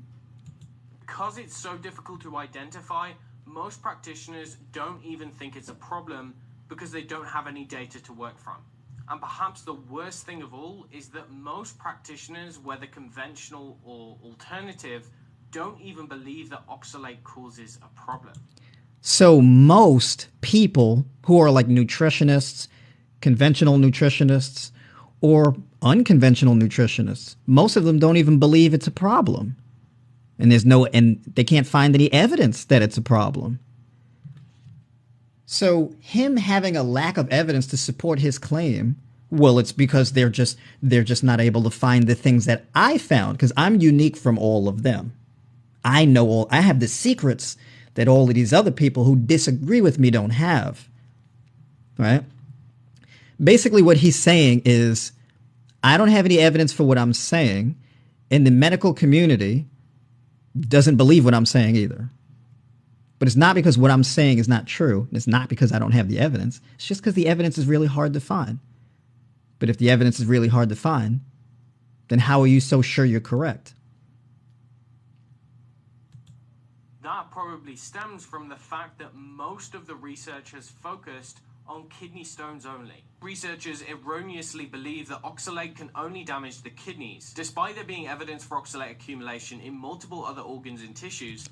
Because it's so difficult to identify, most practitioners don't even think it's a problem because they don't have any data to work from. And perhaps the worst thing of all is that most practitioners, whether conventional or alternative, don't even believe that oxalate causes a problem. So most people who are like nutritionists, conventional nutritionists, or unconventional nutritionists, most of them don't even believe it's a problem. And they can't find any evidence that it's a problem. So him having a lack of evidence to support his claim, well, it's because they're just not able to find the things that I found, because I'm unique from all of them. I have the secrets that all of these other people who disagree with me don't have. Right? Basically what he's saying is, I don't have any evidence for what I'm saying, and the medical community doesn't believe what I'm saying either. But it's not because what I'm saying is not true. It's not because I don't have the evidence. It's just because the evidence is really hard to find. But if the evidence is really hard to find, then how are you so sure you're correct? That probably stems from the fact that most of the research has focused on kidney stones only. Researchers erroneously believe that oxalate can only damage the kidneys, despite there being evidence for oxalate accumulation in multiple other organs and tissues.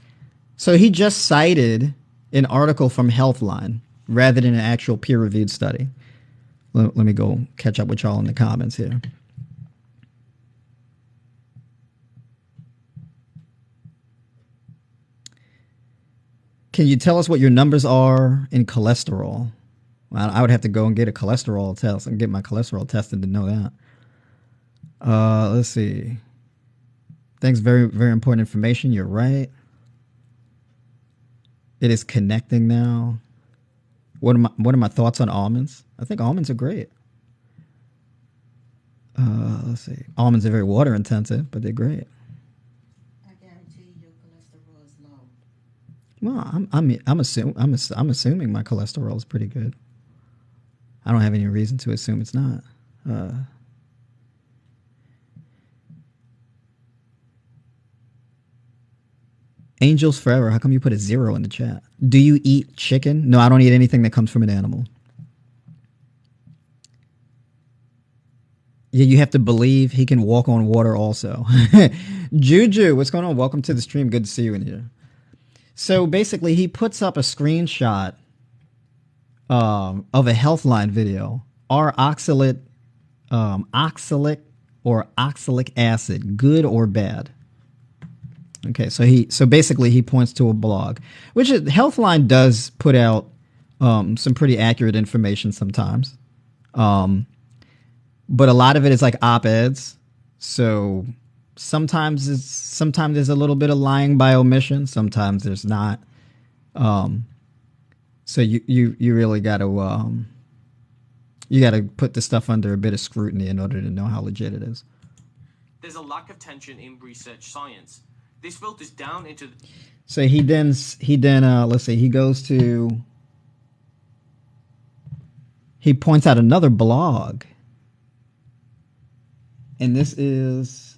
So he just cited an article from Healthline rather than an actual peer-reviewed study. Let me go catch up with y'all in the comments here. Can you tell us what your numbers are in cholesterol? Well, I would have to go and get a cholesterol test and get my cholesterol tested to know that. Let's see. Thanks, very, very important information. You're right. It is connecting now. What are my thoughts on almonds? I think almonds are great. Let's see. Almonds are very water intensive, but they're great. I guarantee your cholesterol is low. Well, I'm assuming my cholesterol is pretty good. I don't have any reason to assume it's not. Angels Forever, how come you put a 0 in the chat? Do you eat chicken? No, I don't eat anything that comes from an animal. Yeah, you have to believe he can walk on water also. Juju, what's going on? Welcome to the stream. Good to see you in here. So basically, he puts up a screenshot of a Healthline video. Are oxalate or oxalic acid good or bad? Okay, so basically he points to a blog, which Healthline does put out some pretty accurate information sometimes, but a lot of it is like op-eds. So sometimes there's a little bit of lying by omission. Sometimes there's not. So you really got to put the stuff under a bit of scrutiny in order to know how legit it is. There's a lack of tension in research science. This filters down into... So he then let's see, he points out another blog. And this is...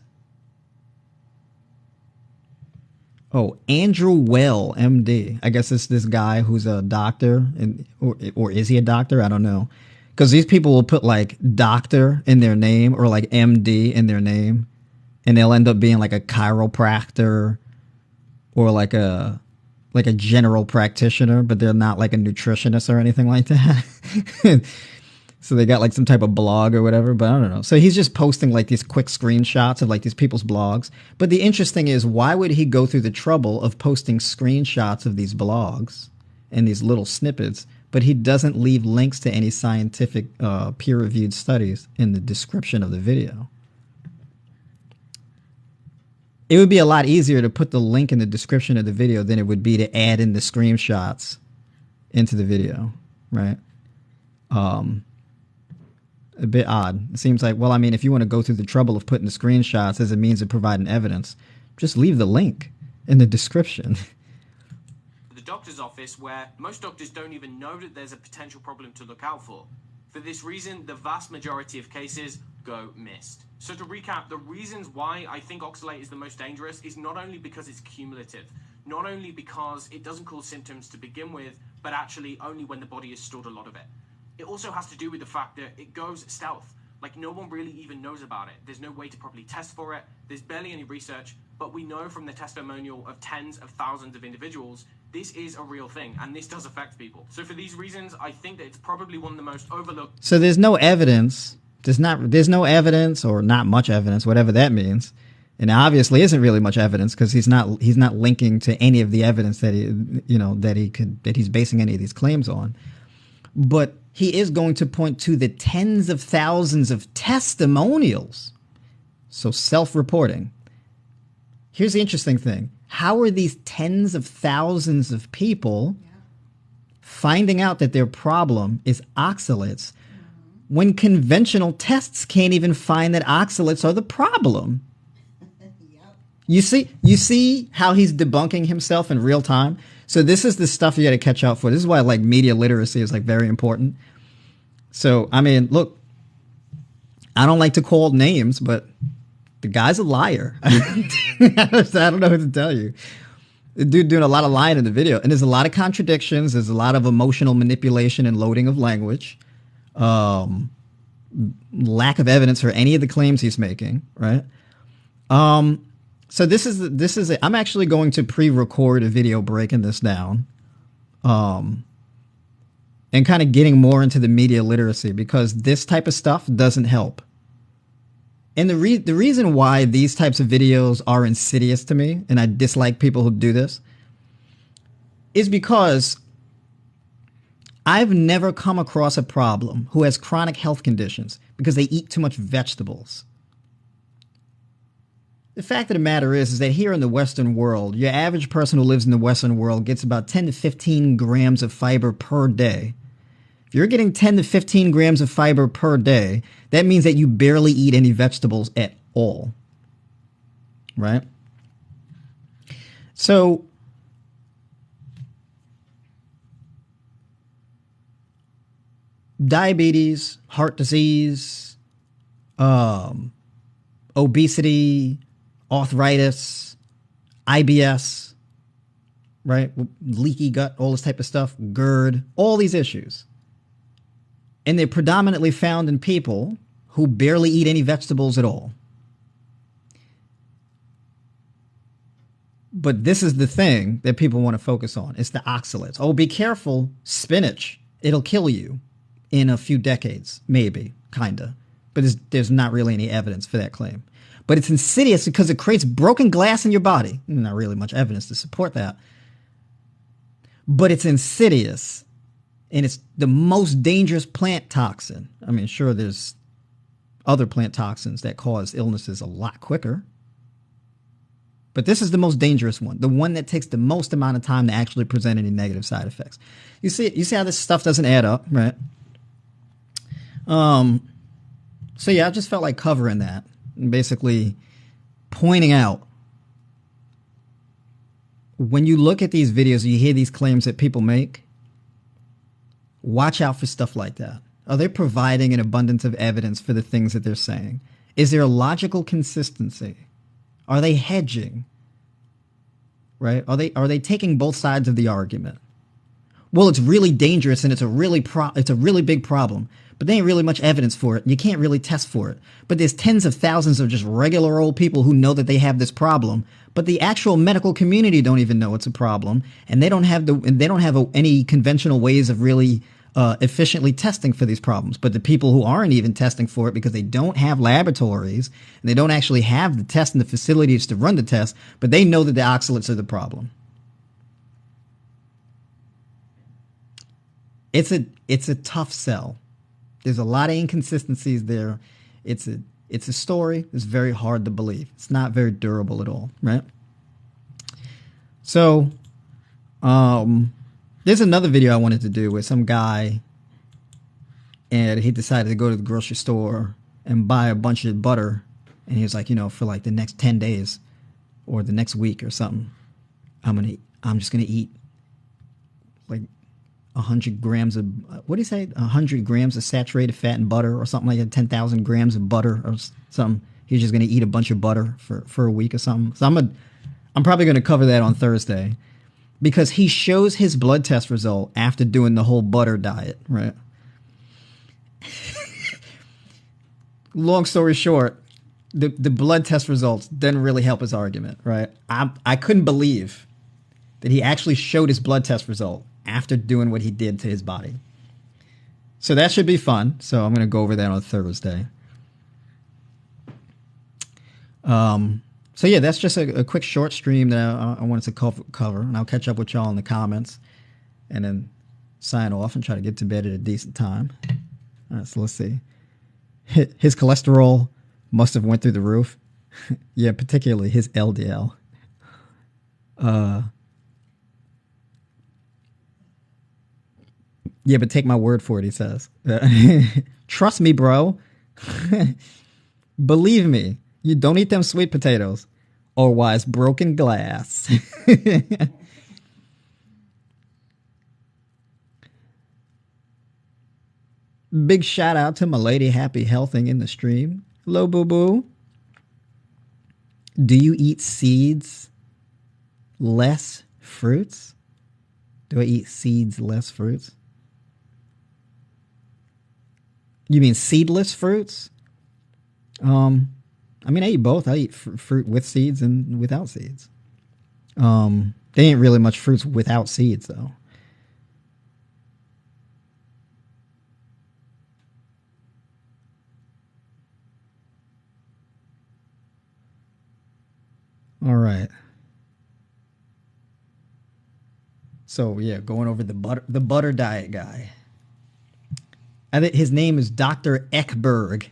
Oh, Andrew Well, MD. I guess it's this guy who's a doctor, or is he a doctor? I don't know. Because these people will put like doctor in their name or like MD in their name. And they'll end up being like a chiropractor or like a general practitioner, but they're not like a nutritionist or anything like that. So they got like some type of blog or whatever, but I don't know. So he's just posting like these quick screenshots of like these people's blogs. But the interesting is, why would he go through the trouble of posting screenshots of these blogs and these little snippets, but he doesn't leave links to any scientific peer-reviewed studies in the description of the video? It would be a lot easier to put the link in the description of the video than it would be to add in the screenshots into the video, right? A bit odd. It seems like, well, I mean, if you want to go through the trouble of putting the screenshots as a means of providing evidence, just leave the link in the description. The doctor's office, where most doctors don't even know that there's a potential problem to look out for. For this reason, the vast majority of cases go missed. So to recap, the reasons why I think oxalate is the most dangerous is not only because it's cumulative, not only because it doesn't cause symptoms to begin with, but actually only when the body has stored a lot of it. It also has to do with the fact that it goes stealth. Like, no one really even knows about it. There's no way to properly test for it. There's barely any research, but we know from the testimonial of tens of thousands of individuals, this is a real thing, and this does affect people. So for these reasons, I think that it's probably one of the most overlooked. So there's no evidence. There's no evidence, or not much evidence, whatever that means. And obviously isn't really much evidence, because he's not linking to any of the evidence that he's basing any of these claims on. But he is going to point to the tens of thousands of testimonials. So self-reporting. Here's the interesting thing. How are these tens of thousands of people finding out that their problem is oxalates when conventional tests can't even find that oxalates are the problem? You see how he's debunking himself in real time? So this is the stuff you got to catch out for. This is why like media literacy is like very important. So, I mean, look, I don't like to call names, but the guy's a liar. I don't know what to tell you. The dude doing a lot of lying in the video. And there's a lot of contradictions. There's a lot of emotional manipulation and loading of language. Lack of evidence for any of the claims he's making, right? So this is it. I'm actually going to pre-record a video breaking this down, and kind of getting more into the media literacy, because this type of stuff doesn't help. And the reason why these types of videos are insidious to me, and I dislike people who do this, is because I've never come across a problem who has chronic health conditions because they eat too much vegetables. The fact of the matter is that here in the Western world, your average person who lives in the Western world gets about 10 to 15 grams of fiber per day. If you're getting 10 to 15 grams of fiber per day, that means that you barely eat any vegetables at all. Right? So, diabetes, heart disease, obesity, arthritis, IBS, right? Leaky gut, all this type of stuff, GERD, all these issues. And they're predominantly found in people who barely eat any vegetables at all. But this is the thing that people want to focus on. It's the oxalates. Oh, be careful, spinach. It'll kill you in a few decades, maybe, kinda. But there's not really any evidence for that claim. But it's insidious because it creates broken glass in your body. Not really much evidence to support that. But it's insidious. And it's the most dangerous plant toxin. I mean, sure, there's other plant toxins that cause illnesses a lot quicker. But this is the most dangerous one. The one that takes the most amount of time to actually present any negative side effects. You see how this stuff doesn't add up, right? So yeah, I just felt like covering that. And basically pointing out, when you look at these videos, you hear these claims that people make, watch out for stuff like that. Are they providing an abundance of evidence for the things that they're saying? Is there a logical consistency? Are they hedging? Right? Are they taking both sides of the argument? Well, it's really dangerous and it's a really big problem, but there ain't really much evidence for it. You can't really test for it. But there's tens of thousands of just regular old people who know that they have this problem, but the actual medical community don't even know it's a problem, and they don't have any conventional ways of really efficiently testing for these problems. But the people who aren't even testing for it because they don't have laboratories and they don't actually have the tests and the facilities to run the tests, but they know that the oxalates are the problem. It's a tough sell. There's a lot of inconsistencies there. It's a story that's very hard to believe. It's not very durable at all, right? So, there's another video I wanted to do with some guy, and he decided to go to the grocery store and buy a bunch of butter, and he was like, for like the next 10 days or the next week or something, I'm just gonna eat like 100 grams of, what do you say? 100 grams of saturated fat and butter or something like that, 10,000 grams of butter or something. He's just going to eat a bunch of butter for a week or something. So I'm probably going to cover that on Thursday because he shows his blood test result after doing the whole butter diet, right? Long story short, the blood test results didn't really help his argument, right? I couldn't believe that he actually showed his blood test result after doing what he did to his body. So that should be fun. So I'm going to go over that on Thursday. So yeah, that's just a quick short stream that I wanted to cover. And I'll catch up with y'all in the comments and then sign off and try to get to bed at a decent time. All right, so let's see. His cholesterol must have went through the roof. Yeah, particularly his LDL. Yeah, but take my word for it, he says. Trust me, bro. Believe me. You don't eat them sweet potatoes. Otherwise, broken glass. Big shout out to my lady Happy Healthing in the stream. Hello, boo-boo. Do you eat seeds, less fruits? Do I eat seeds, less fruits? You mean seedless fruits? I mean, I eat both. I eat fruit with seeds and without seeds. There ain't really much fruits without seeds, though. All right. So yeah, going over the butter diet guy. I think his name is Dr. Ekberg.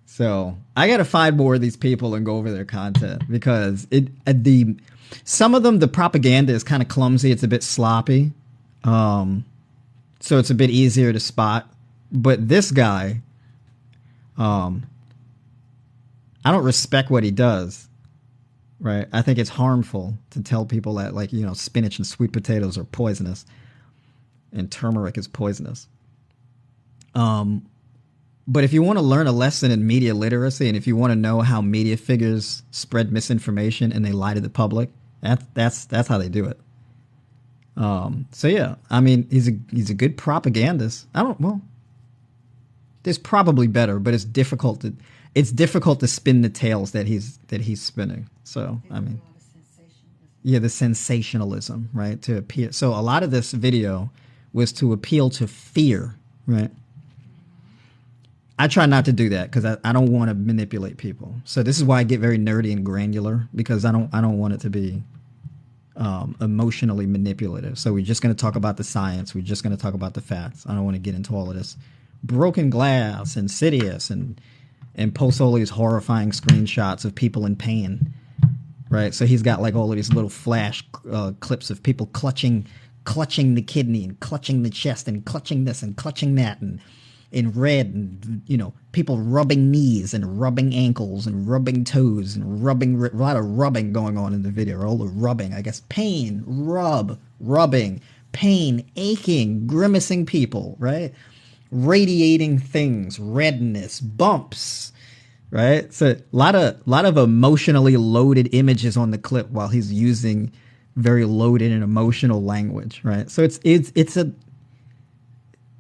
So I got to find more of these people and go over their content because some of them, the propaganda is kind of clumsy. It's a bit sloppy. So it's a bit easier to spot. But this guy, I don't respect what he does. Right. I think it's harmful to tell people that, like, spinach and sweet potatoes are poisonous and turmeric is poisonous. But if you want to learn a lesson in media literacy and if you want to know how media figures spread misinformation and they lie to the public, that's how they do it. So yeah, I mean, he's a good propagandist. There's probably better, but it's difficult to spin the tales that he's spinning. So I mean, yeah, the sensationalism, right? To appeal. So a lot of this video was to appeal to fear, right? I try not to do that because I don't want to manipulate people. So this is why I get very nerdy and granular, because I don't want it to be emotionally manipulative. So we're just going to talk about the science. We're just going to talk about the facts. I don't want to get into all of this broken glass, insidious, and post all these horrifying screenshots of people in pain, right? So he's got like all of these little flash clips of people clutching the kidney and clutching the chest and clutching this and clutching that and in red, and people rubbing knees and rubbing ankles and rubbing toes and a lot of rubbing going on in the video. All the rubbing, I guess, pain, rubbing, pain, aching, grimacing people, right? Radiating things, redness, bumps, right? So a lot of emotionally loaded images on the clip while he's using very loaded and emotional language, right? So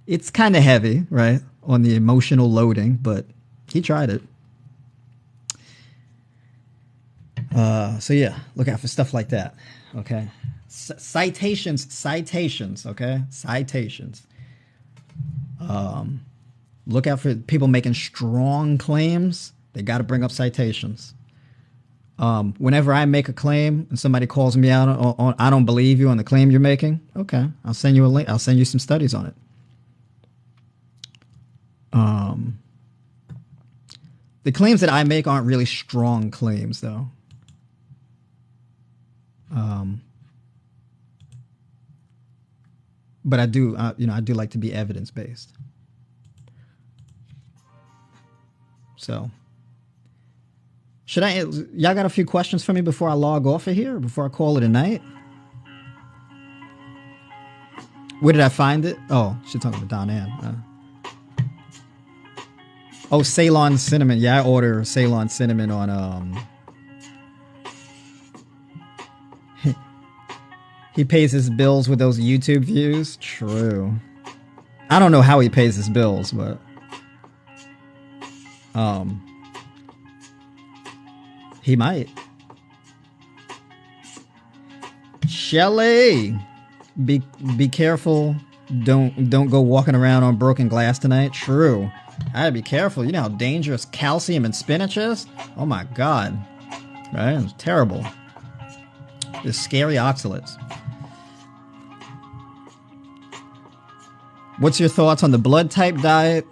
it's kind of heavy, right, on the emotional loading, but he tried it. So yeah, look out for stuff like that. Okay. Citations, okay? Citations. Look out for people making strong claims. They got to bring up citations. Whenever I make a claim and somebody calls me out on I don't believe you on the claim you're making, okay, I'll send you a link. I'll send you some studies on it. The claims that I make aren't really strong claims, though. But I do, I do like to be evidence-based. So, y'all got a few questions for me before I log off of here, before I call it a night? Where did I find it? Oh, she's talking about Don Ann. Oh, Ceylon cinnamon. Yeah, I order Ceylon cinnamon on, he pays his bills with those YouTube views. True. I don't know how he pays his bills, but he might. Shelly, be careful. Don't go walking around on broken glass tonight. True. I gotta be careful. You know how dangerous calcium and spinach is? Oh my god. Right? It's terrible. It's scary oxalates. What's your thoughts on the blood type diet?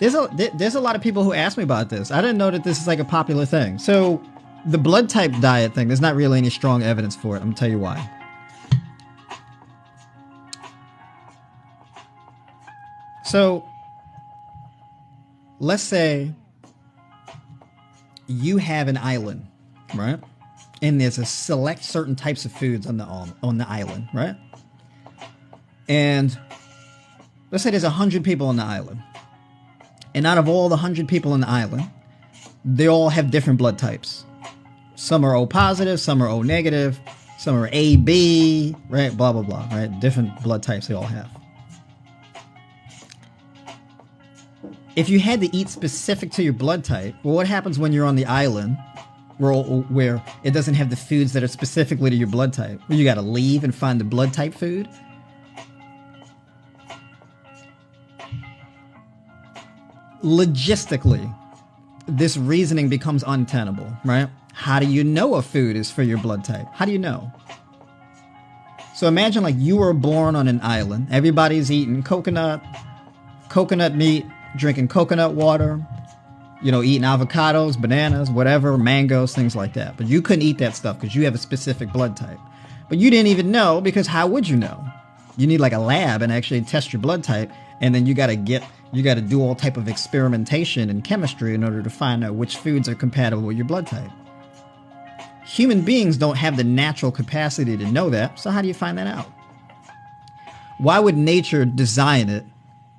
There's a lot of people who ask me about this. I didn't know that this is like a popular thing. So the blood type diet thing, there's not really any strong evidence for it. I'm gonna tell you why. So let's say you have an island, right? And there's a select certain types of foods on the island, right? And let's say there's 100 people on the island. And out of all the 100 people on the island, they all have different blood types. Some are O positive, some are O negative, some are AB, right? Blah, blah, blah, right? Different blood types they all have. If you had to eat specific to your blood type, well, what happens when you're on the island where it doesn't have the foods that are specifically to your blood type? Well, you got to leave and find the blood type food? Logistically, this reasoning becomes untenable, right? How do you know a food is for your blood type? How do you know? So imagine like you were born on an island. Everybody's eating coconut meat, drinking coconut water, eating avocados, bananas, whatever, mangoes, things like that. But you couldn't eat that stuff because you have a specific blood type. But you didn't even know, because how would you know? You need like a lab and actually test your blood type, and then you got to do all type of experimentation and chemistry in order to find out which foods are compatible with your blood type. Human beings don't have the natural capacity to know that, so how do you find that out? Why would nature design it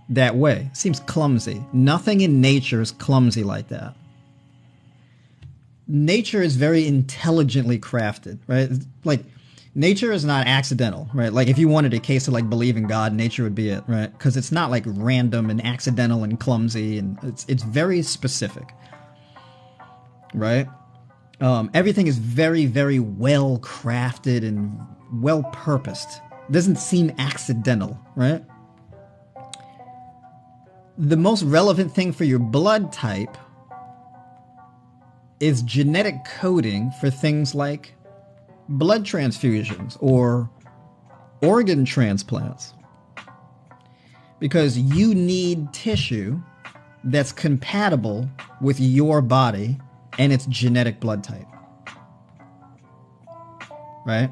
that way? It seems clumsy. Nothing in nature is clumsy like that. Nature is very intelligently crafted, right? Like, nature is not accidental, right? Like, if you wanted a case of like believe in God, nature would be it, right? Because it's not like random and accidental and clumsy, and it's very specific, right? Everything is very, very well crafted and well purposed. It doesn't seem accidental, right? The most relevant thing for your blood type is genetic coding for things like blood transfusions or organ transplants. Because you need tissue that's compatible with your body and its genetic blood type. Right?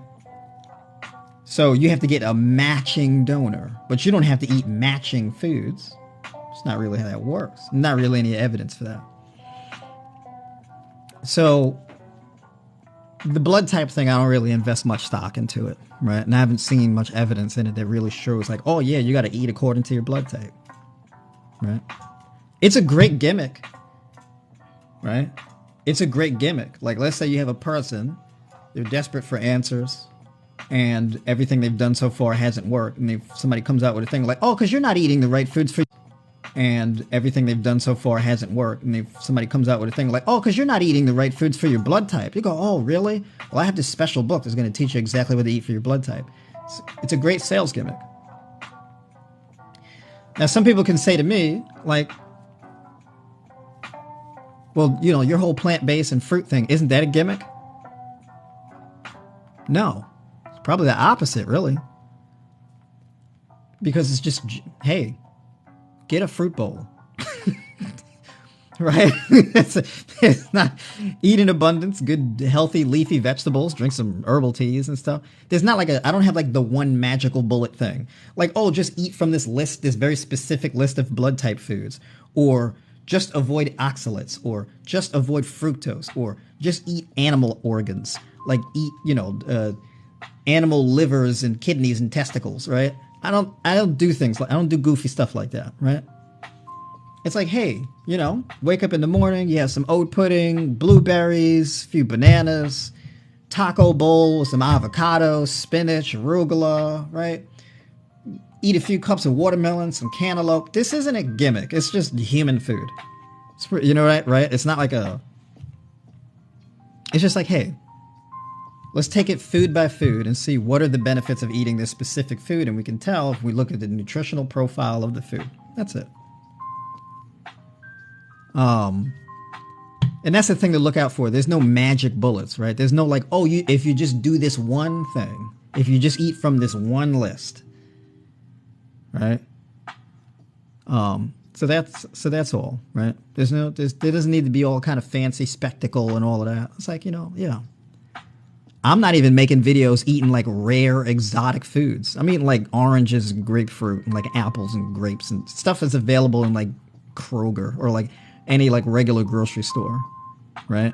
So you have to get a matching donor, but you don't have to eat matching foods. It's not really how that works. Not really any evidence for that. So the blood type thing, I don't really invest much stock into it, right? And I haven't seen much evidence in it that really shows like, oh yeah, you got to eat according to your blood type, right? It's a great gimmick, right? It's a great gimmick. Like, let's say you have a person, they're desperate for answers, and everything they've done so far hasn't worked, and somebody comes out with a thing like, oh, because you're not eating the right foods for you. and everything they've done so far hasn't worked, and somebody comes out with a thing like, oh, because you're not eating the right foods for your blood type. You go, oh, really? Well, I have this special book that's going to teach you exactly what to eat for your blood type. It's a great sales gimmick. Now, some people can say to me, like, well, you know, your whole plant-based and fruit thing, isn't that a gimmick? No. It's probably the opposite, really. Because it's just, hey, get a fruit bowl. Right? It's not, eat in abundance, good, healthy, leafy vegetables, drink some herbal teas and stuff. There's not like I don't have like the one magical bullet thing. Like, oh, just eat from this list, this very specific list of blood type foods. Or just avoid oxalates. Or just avoid fructose. Or just eat animal organs. Like eat, you know, animal livers and kidneys and testicles, right? I don't do things like, I don't do goofy stuff like that, right? It's like, hey, you know, wake up in the morning, you have some oat pudding, blueberries, a few bananas, taco bowl with some avocado, spinach, arugula, right? Eat a few cups of watermelon, some cantaloupe. This isn't a gimmick. It's just human food. You know, right? It's not like it's just like, hey, let's take it food by food and see what are the benefits of eating this specific food. And we can tell if we look at the nutritional profile of the food. That's it. And that's the thing to look out for. There's no magic bullets, right? There's no like, oh, if you just do this one thing, if you just eat from this one list, right? So that's all, right? There doesn't need to be all kind of fancy spectacle and all of that. It's like, you know, yeah. I'm not even making videos eating like rare exotic foods. I'm eating like oranges and grapefruit and like apples and grapes and stuff that's available in like Kroger or like any like regular grocery store, right?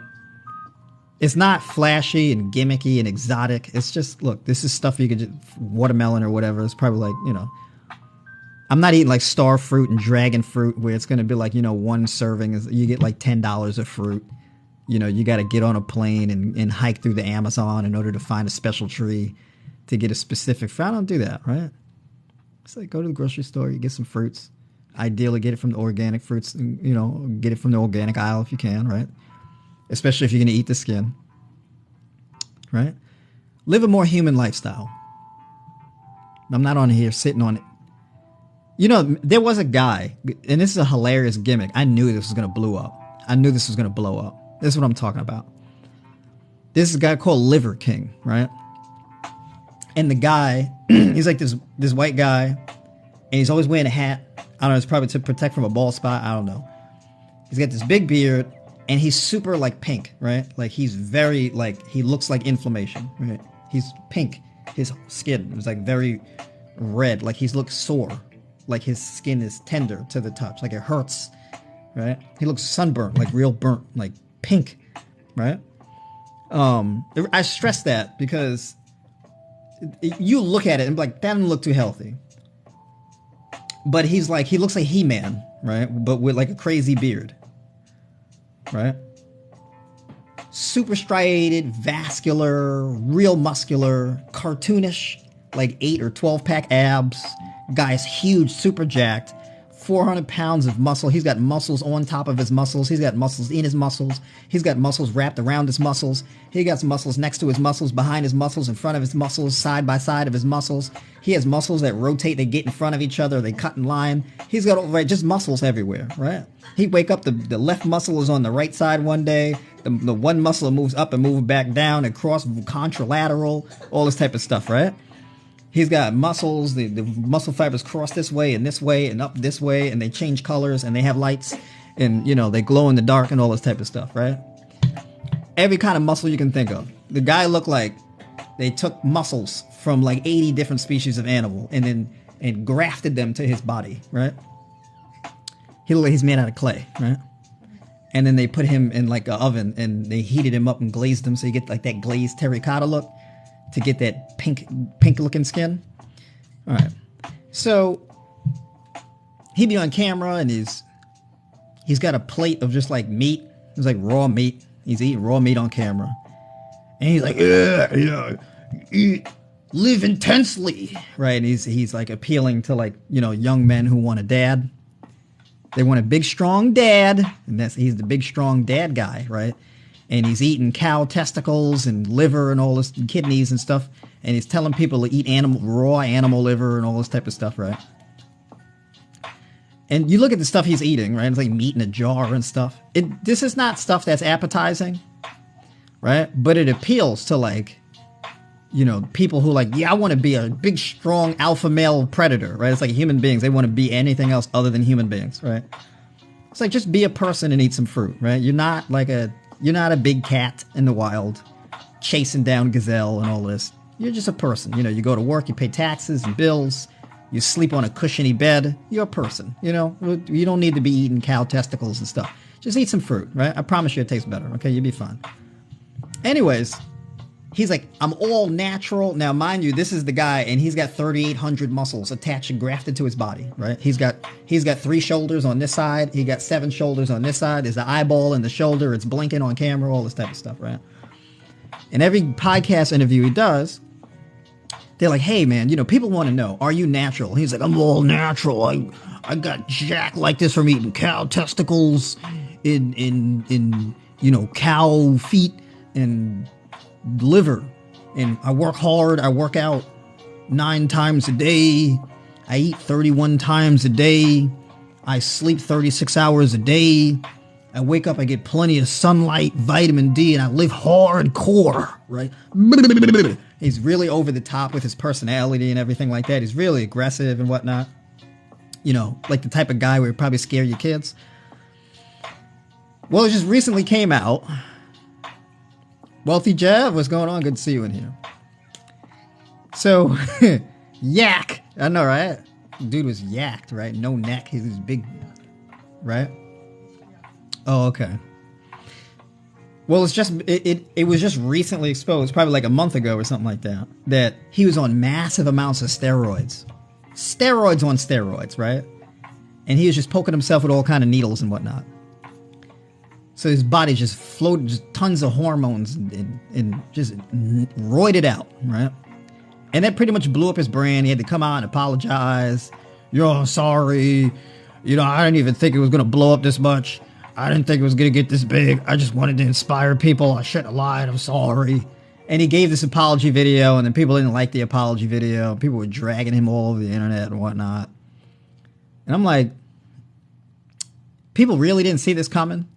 It's not flashy and gimmicky and exotic. It's just, look, this is stuff you could just, watermelon or whatever. It's probably like, you know, I'm not eating like star fruit and dragon fruit where it's going to be like, you know, one serving is, you get like $10 of fruit. You know, you got to get on a plane and hike through the Amazon in order to find a special tree to get a specific fruit. I don't do that, right? It's like, go to the grocery store, you get some fruits. Ideally, get it from the organic fruits, you know, get it from the organic aisle if you can, right? Especially if you're going to eat the skin, right? Live a more human lifestyle. I'm not on here sitting on it. You know, there was a guy, and this is a hilarious gimmick. I knew this was going to blow up. This is what I'm talking about. This is a guy called Liver King, right? And the guy, he's like this white guy, and he's always wearing a hat. I don't know, it's probably to protect from a bald spot. I don't know. He's got this big beard, and he's super, like, pink, right? Like, he's very, like, he looks like inflammation, right? He's pink. His skin is, like, very red. Like, he looks sore. Like, his skin is tender to the touch. Like, it hurts, right? He looks sunburnt, like, real burnt, like, pink, right? I stress that because you look at it and be like, that doesn't look too healthy. But he looks like He-Man, right? But with like a crazy beard, right? Super striated, vascular, real muscular, cartoonish, like 8 or 12 pack abs. Guy's huge, super jacked. 400 pounds of muscle. He's got muscles on top of his muscles. He's got muscles in his muscles. He's got muscles wrapped around his muscles. He got some muscles next to his muscles, behind his muscles, in front of his muscles, side by side of his muscles. He has muscles that rotate. They get in front of each other. They cut in line. He's got just muscles everywhere, right? He wake up, the left muscle is on the right side one day. The one muscle moves up and moves back down and cross contralateral, all this type of stuff, right? He's got muscles, the muscle fibers cross this way and up this way, and they change colors, and they have lights, and, you know, they glow in the dark and all this type of stuff, right? Every kind of muscle you can think of. The guy looked like they took muscles from like 80 different species of animal and grafted them to his body, right? He looked like he's made out of clay, right? And then they put him in like an oven, and they heated him up and glazed him so you get like that glazed terracotta look. To get that pink looking skin. All right. So he'd be on camera, and he's got a plate of just like meat. It's like raw meat. He's eating raw meat on camera. And he's like, yeah, eat, live intensely. Right. And he's like appealing to, like, you know, young men who want a dad. They want a big, strong dad, and he's the big, strong dad guy, right? And he's eating cow testicles and liver and all this, and kidneys and stuff, and he's telling people to eat raw animal liver and all this type of stuff, right? And you look at the stuff he's eating, right? It's like meat in a jar and stuff. This is not stuff that's appetizing, right? But it appeals to, like, you know, people who like, yeah, I want to be a big, strong alpha male predator, right? It's like human beings. They want to be anything else other than human beings, right? It's like, just be a person and eat some fruit, right? You're not a big cat in the wild chasing down gazelle and all this. You're just a person. You know, you go to work, you pay taxes and bills, you sleep on a cushiony bed. You're a person, you know? You don't need to be eating cow testicles and stuff. Just eat some fruit, right? I promise you it tastes better, okay? You'll be fine. Anyways, he's like, I'm all natural. Now, mind you, this is the guy, and he's got 3,800 muscles attached and grafted to his body, right? He's got 3 shoulders on this side. He got 7 shoulders on this side. There's an eyeball in the shoulder. It's blinking on camera, all this type of stuff, right? And every podcast interview he does, they're like, hey, man, you know, people want to know, are you natural? He's like, I'm all natural. I got jacked like this from eating cow testicles in you know, cow feet and liver, and I work hard. I work out 9 times a day. I eat 31 times a day. I sleep 36 hours a day. I wake up, I get plenty of sunlight, vitamin D, and I live hardcore, right? He's really over the top with his personality and everything like that. He's really aggressive and whatnot. You know, like the type of guy where he'd probably scare your kids. Well, it just recently came out. Wealthy Jeff, what's going on? Good to see you in here. So, yak. I know, right? Dude was yacked, right? No neck. He's big, right? Oh, okay. Well, it's just, it was just recently exposed, probably like a month ago or something like that, that he was on massive amounts of steroids. Steroids on steroids, right? And he was just poking himself with all kind of needles and whatnot. So his body just floated, just tons of hormones and just roided out, right? And that pretty much blew up his brand. He had to come out and apologize. Yo, sorry. You know, I didn't even think it was going to blow up this much. I didn't think it was going to get this big. I just wanted to inspire people. I shouldn't have lied. I'm sorry. And he gave this apology video, and then people didn't like the apology video. People were dragging him all over the internet and whatnot. And I'm like, people really didn't see this coming?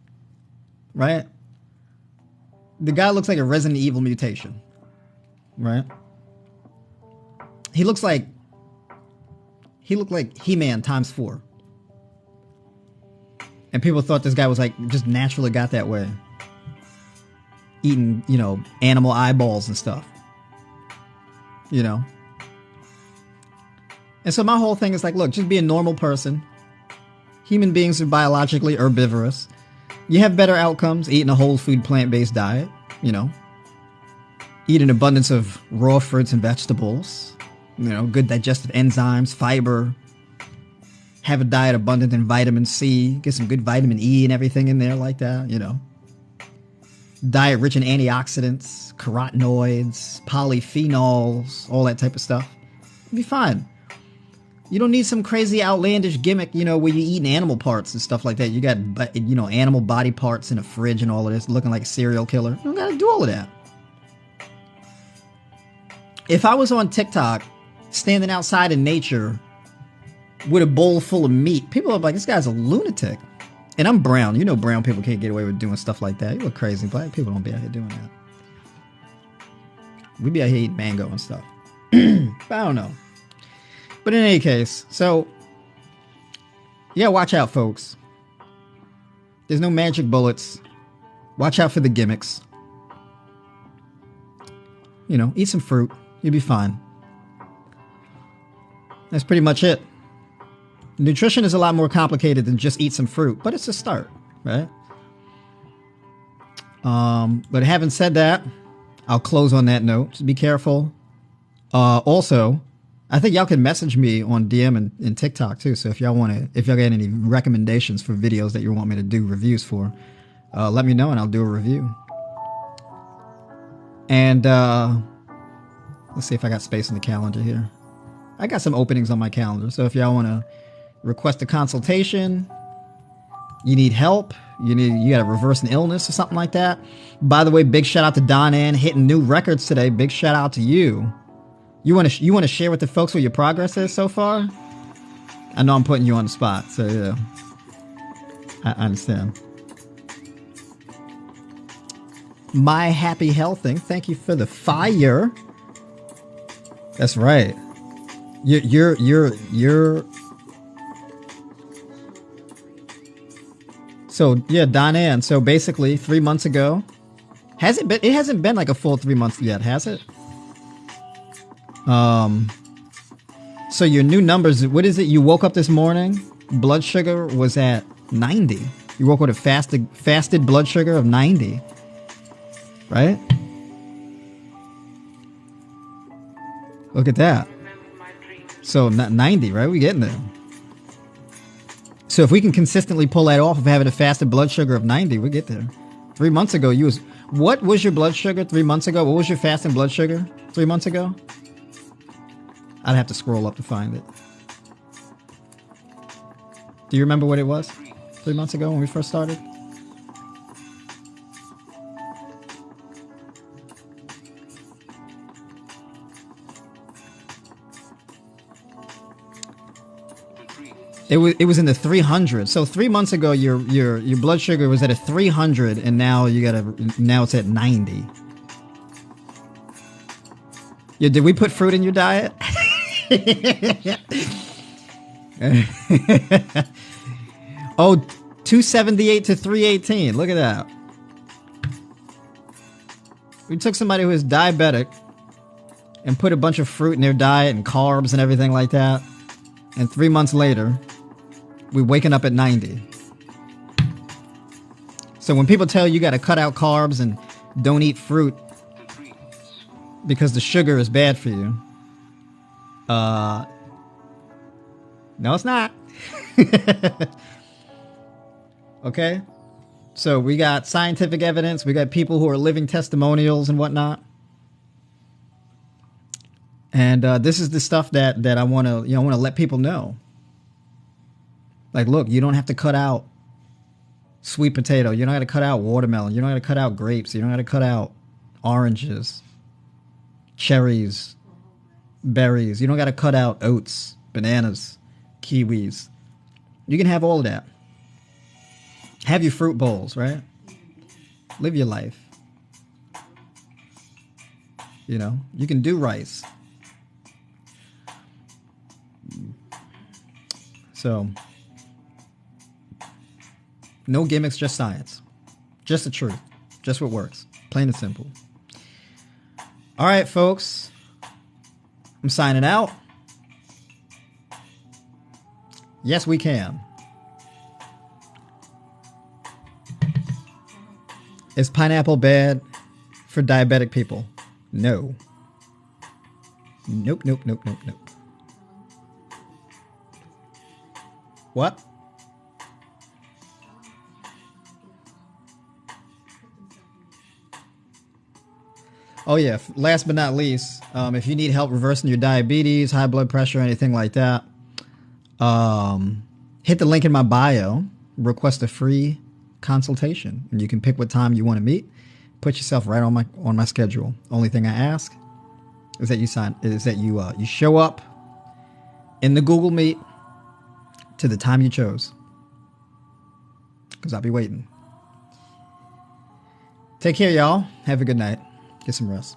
Right? The guy looks like a Resident Evil mutation. Right? He looked like He-Man times 4. And people thought this guy was like, just naturally got that way. Eating, you know, animal eyeballs and stuff. You know? And so my whole thing is like, look, just be a normal person. Human beings are biologically herbivorous. You have better outcomes eating a whole food plant-based diet, you know. Eat an abundance of raw fruits and vegetables. You know, good digestive enzymes, fiber. Have a diet abundant in vitamin C. Get some good vitamin E and everything in there like that, you know. Diet rich in antioxidants, carotenoids, polyphenols, all that type of stuff. You'll be fine. You don't need some crazy outlandish gimmick, you know, where you eat animal parts and stuff like that. You got, you know, animal body parts in a fridge and all of this, looking like a serial killer. You don't gotta do all of that. If I was on TikTok, standing outside in nature with a bowl full of meat, people are like, this guy's a lunatic. And I'm brown. You know brown people can't get away with doing stuff like that. You look crazy. Black people don't be out here doing that. We be out here eating mango and stuff. But I don't know. But in any case, so, yeah, watch out, folks. There's no magic bullets. Watch out for the gimmicks. You know, eat some fruit. You'll be fine. That's pretty much it. Nutrition is a lot more complicated than just eat some fruit, but it's a start, right? But having said that, I'll close on that note. Just be careful. Also, I think y'all can message me on DM and TikTok too. So if y'all got any recommendations for videos that you want me to do reviews for, let me know and I'll do a review. And let's see if I got space in the calendar here. I got some openings on my calendar. So if y'all want to request a consultation, You need help. You got to reverse an illness or something like that. By the way, big shout out to Don Ann hitting new records today. Big shout out to you. You want to share with the folks what your progress is so far? I know I'm putting you on the spot, so yeah, I understand. My Happy Healthing, thank you for the fire. That's right. You're. So yeah, Don Ann. So basically, 3 months ago, has it been? It hasn't been like a full 3 months yet, has it? So your new numbers. What is it? You woke up this morning. Blood sugar was at 90. You woke with a fasted blood sugar of 90. Right? Look at that. So 90, right? We getting there. So if we can consistently pull that off of having a fasted blood sugar of 90, we get there. 3 months ago, what was your blood sugar 3 months ago? What was your fasting blood sugar 3 months ago? I'd have to scroll up to find it. Do you remember what it was 3 months ago when we first started? It was in the 300s. So 3 months ago, your blood sugar was at a 300, and now it's at 90. Yeah, did we put fruit in your diet? Oh, 278 to 318. Look at that. We took somebody who is diabetic and put a bunch of fruit in their diet and carbs and everything like that. And 3 months later, we're waking up at 90. So when people tell you got to cut out carbs and don't eat fruit because the sugar is bad for you, no, it's not. Okay? So we got scientific evidence. We got people who are living testimonials and whatnot. And this is the stuff that I want to let people know. Like, look, you don't have to cut out sweet potato. You don't have to cut out watermelon. You don't have to cut out grapes. You don't have to cut out oranges, cherries, berries. You don't got to cut out oats, bananas, kiwis. You can have all of that. Have your fruit bowls, right? Live your life. You can do rice. So, no gimmicks, just science. Just the truth. Just what works. Plain and simple. All right, folks. I'm signing out. Yes, we can. Is pineapple bad for diabetic people? No. Nope. What? Oh yeah, last but not least, if you need help reversing your diabetes, high blood pressure, anything like that, hit the link in my bio, request a free consultation, and you can pick what time you want to meet. Put yourself right on my schedule. Only thing I ask is that you show up in the Google Meet to the time you chose, because I'll be waiting. Take care, y'all. Have a good night. Get some rest.